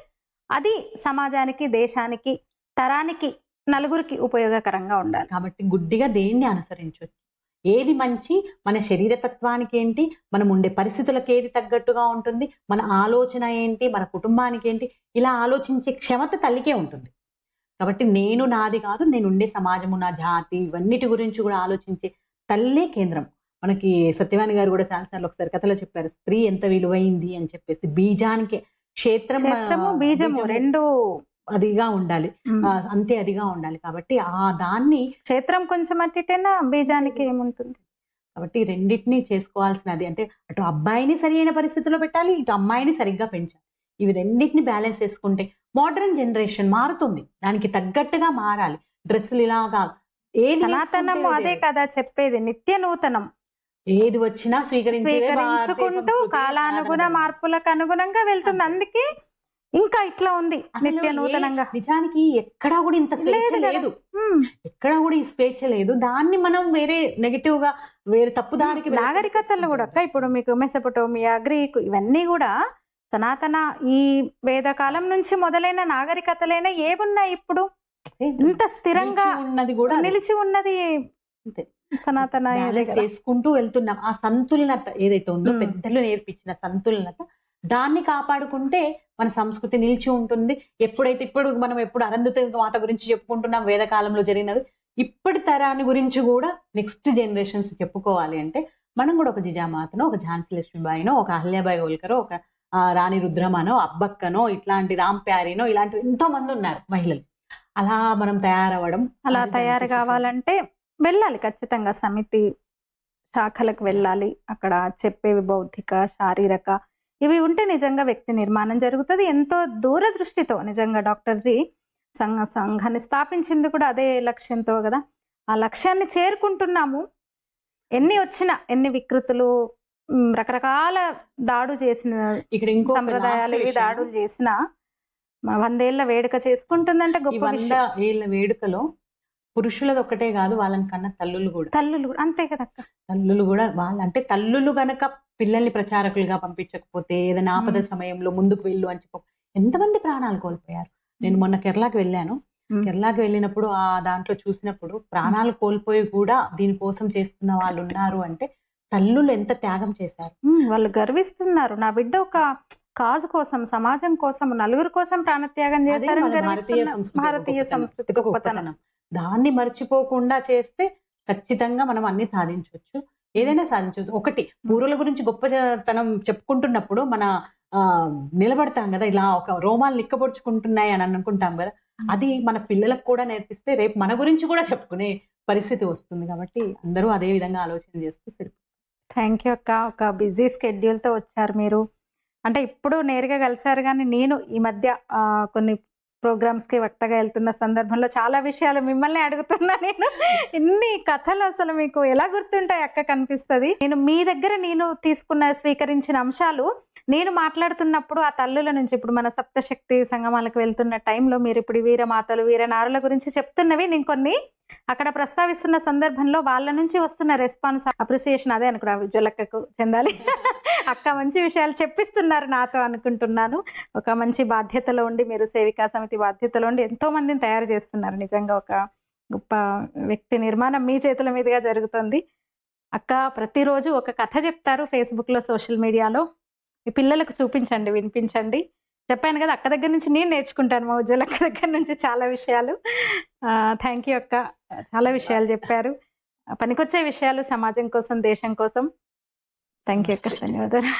అది సమాజానికి, దేశానికి, తరానికి, నలుగురికి ఉపయోగకరంగా ఉండాలి. కాబట్టి గుడ్డిగా దేన్ని అనుసరించవచ్చు, ఏది మంచి, మన శరీర తత్వానికి ఏంటి, మనం ఉండే పరిస్థితులకు ఏది తగ్గట్టుగా ఉంటుంది, మన ఆలోచన ఏంటి, మన కుటుంబానికి ఏంటి, ఇలా ఆలోచించే క్షమత తల్లికే ఉంటుంది. కాబట్టి నేను నాది కాదు, నేను ఉండే సమాజము, నా జాతి, ఇవన్నిటి గురించి కూడా ఆలోచించే తల్లే కేంద్రం. మనకి సత్యవాణి గారు కూడా చాలాసార్లు ఒకసారి కథలో చెప్పారు, స్త్రీ ఎంత విలువైంది అని చెప్పేసి. బీజానికే క్షేత్రము బీజము రెండు అదిగా ఉండాలి, అంతే అదిగా ఉండాలి. కాబట్టి ఆ దాన్ని క్షేత్రం కొంచెం అట్టిటైనా బీజానికి ఏముంటుంది. కాబట్టి రెండింటినీ చేసుకోవాల్సినది. అంటే అటు అబ్బాయిని సరి అయిన పరిస్థితుల్లో పెట్టాలి, ఇటు అమ్మాయిని సరిగ్గా పెంచాలి. ఇవి రెండింటిని బ్యాలెన్స్ చేసుకుంటే మోడర్న్ జనరేషన్ మారుతుంది, దానికి తగ్గట్టుగా మారాలి. డ్రెస్సులు ఇలాగా ఏది సనాతనము అదే కదా చెప్పేది, నిత్య నూతనం, ఏది వచ్చినా స్వీకరించుకుంటూ కాలానుగుణ మార్పులకు అనుగుణంగా వెళ్తుంది. అందుకే ఇంకా ఇట్లా ఉంది నిత్య నూతనంగా. నిజానికి ఎక్కడా కూడా ఇంత స్వేచ్ఛ లేదు, ఎక్కడా కూడా ఈ స్వేచ్ఛ లేదు. దాన్ని మనం వేరే నెగిటివ్ గా, వేరే తప్పుదారికి, నాగరికతల్లో కూడా ఇప్పుడు మీకు మెసొపొటేమియా, గ్రీకు, ఇవన్నీ కూడా సనాతన ఈ వేదకాలం నుంచి మొదలైన నాగరికతలైన ఏమున్నాయి ఇప్పుడు ఇంత స్థిరంగా ఉన్నది కూడా నిలిచి ఉన్నది సనాతన చేసుకుంటూ వెళ్తున్నాం. ఆ సంతులనత ఏదైతే ఉందో, పెద్దలు నేర్పించిన సంతులనత, దాన్ని కాపాడుకుంటే మన సంస్కృతి నిలిచి ఉంటుంది. ఇప్పుడు మనం అరుంధతి మాత గురించి చెప్పుకుంటున్నాం, వేదకాలంలో జరిగినది, ఇప్పటి తరాన్ని గురించి కూడా నెక్స్ట్ జనరేషన్స్ చెప్పుకోవాలి అంటే మనం కూడా ఒక జిజామాతనో, ఒక ఝాన్సీ లక్ష్మీబాయినో, ఒక అహల్యాబాయి హోల్కరో, ఒక రాణి రుద్రమనో, అబ్బక్కనో, ఇట్లాంటి రామ్ ప్యారీనో, ఇలాంటి ఎంతో మంది ఉన్నారు మహిళలు. అలా మనం తయారవ్వడం, అలా తయారు కావాలంటే వెళ్ళాలి ఖచ్చితంగా, సమితి శాఖలకు వెళ్ళాలి. అక్కడ చెప్పేవి బౌద్ధిక, శారీరక ఇవి ఉంటే నిజంగా వ్యక్తి నిర్మాణం జరుగుతుంది. ఎంతో దూరదృష్టితో నిజంగా డాక్టర్ జీ సంఘాన్ని స్థాపించింది కూడా అదే లక్ష్యంతో కదా. ఆ లక్ష్యాన్ని చేరుకుంటున్నాము. ఎన్ని వచ్చినా, ఎన్ని వికృతులు, రకరకాల దాడు చేసిన, ఇక్కడ ఇంకో సంప్రదాయాలు దాడులు చేసిన 100 ఏళ్ల వేడుక చేసుకుంటుందంటే గొప్ప. 100 ఏళ్ల వేడుకలో పురుషులది ఒక్కటే కాదు, వాళ్ళని కన్నా తల్లులు కూడా అంతే కదా. తల్లులు కూడా అంటే తల్లులు గనక పిల్లల్ని ప్రచారకులుగా పంపించకపోతే, ఏదైనా ఆపద సమయంలో ముందుకు వెళ్ళు అని చెప్పి ఎంతమంది ప్రాణాలు కోల్పోయారు. నేను మొన్న కేరళకి వెళ్ళాను. కేరళకి వెళ్ళినప్పుడు ఆ దాంట్లో చూసినప్పుడు ప్రాణాలు కోల్పోయి కూడా దీనికోసం చేస్తున్న వాళ్ళు ఉన్నారు అంటే తల్లులు ఎంత త్యాగం చేశారు. వాళ్ళు గర్విస్తున్నారు, నా బిడ్డ ఒక కాజు కోసం, సమాజం కోసం, నలుగురు కోసం ప్రాణత్యాగం చేశారు. భారతీయ సంస్కృతి గొప్పతనం. దాన్ని మర్చిపోకుండా చేస్తే ఖచ్చితంగా మనం అన్ని సాధించవచ్చు, ఏదైనా సాధించవచ్చు. ఒకటి పూర్వుల గురించి గొప్పతనం చెప్పుకుంటున్నప్పుడు మన నిలబడతాం కదా, ఇలా ఒక రోమాలు నిక్కబొడుచుకుంటున్నాయి అని అనుకుంటాం కదా, అది మన పిల్లలకు కూడా నేర్పిస్తే రేపు మన గురించి కూడా చెప్పుకునే పరిస్థితి వస్తుంది. కాబట్టి అందరూ అదే విధంగా ఆలోచన చేస్తే సరిపోతుంది. థ్యాంక్ యూ అక్క. ఒక బిజీ స్కెడ్యూల్తో వచ్చారు మీరు. అంటే ఇప్పుడు నేరుగా కలిసారు, కానీ నేను ఈ మధ్య కొన్ని ప్రోగ్రామ్స్కి వక్తగా వెళ్తున్న సందర్భంలో చాలా విషయాలు మిమ్మల్ని అడుగుతున్నా. నేను ఇన్ని కథలు అసలు మీకు ఎలా గుర్తుంటాయి అక్క కనిపిస్తుంది. నేను మీ దగ్గర స్వీకరించిన అంశాలు నేను మాట్లాడుతున్నప్పుడు ఆ తల్లుల నుంచి ఇప్పుడు మన సప్తశక్తి సంగమాలకు వెళ్తున్న టైంలో మీరు ఇప్పుడు వీరమాతలు వీరనారుల గురించి చెప్తున్నవి నేను కొన్ని అక్కడ ప్రస్తావిస్తున్న సందర్భంలో వాళ్ళ నుంచి వస్తున్న రెస్పాన్స్ అప్రిసియేషన్ అదే అనుకున్నా, విజువలక్కకు చెందాలి. అక్క మంచి విషయాలు చెప్పిస్తున్నారు నాతో అనుకుంటున్నాను. ఒక మంచి బాధ్యతలో ఉండి మీరు సేవికా సమితి బాధ్యతలో ఉండి ఎంతో మందిని తయారు చేస్తున్నారు. నిజంగా ఒక గొప్ప వ్యక్తి నిర్మాణం మీ చేతుల మీదుగా జరుగుతుంది. అక్క ప్రతిరోజు ఒక కథ చెప్తారు ఫేస్బుక్లో, సోషల్ మీడియాలో. మీ పిల్లలకు చూపించండి, వినిపించండి. చెప్పాను కదా, అక్క దగ్గర నుంచి నేను నేర్చుకుంటాను, మా ఉజ్వల అక్క దగ్గర నుంచి చాలా విషయాలు. థ్యాంక్ యూ అక్క, చాలా విషయాలు చెప్పారు, పనికొచ్చే విషయాలు సమాజం కోసం, దేశం కోసం. థ్యాంక్ యూ అక్క, ధన్యవాదాలు.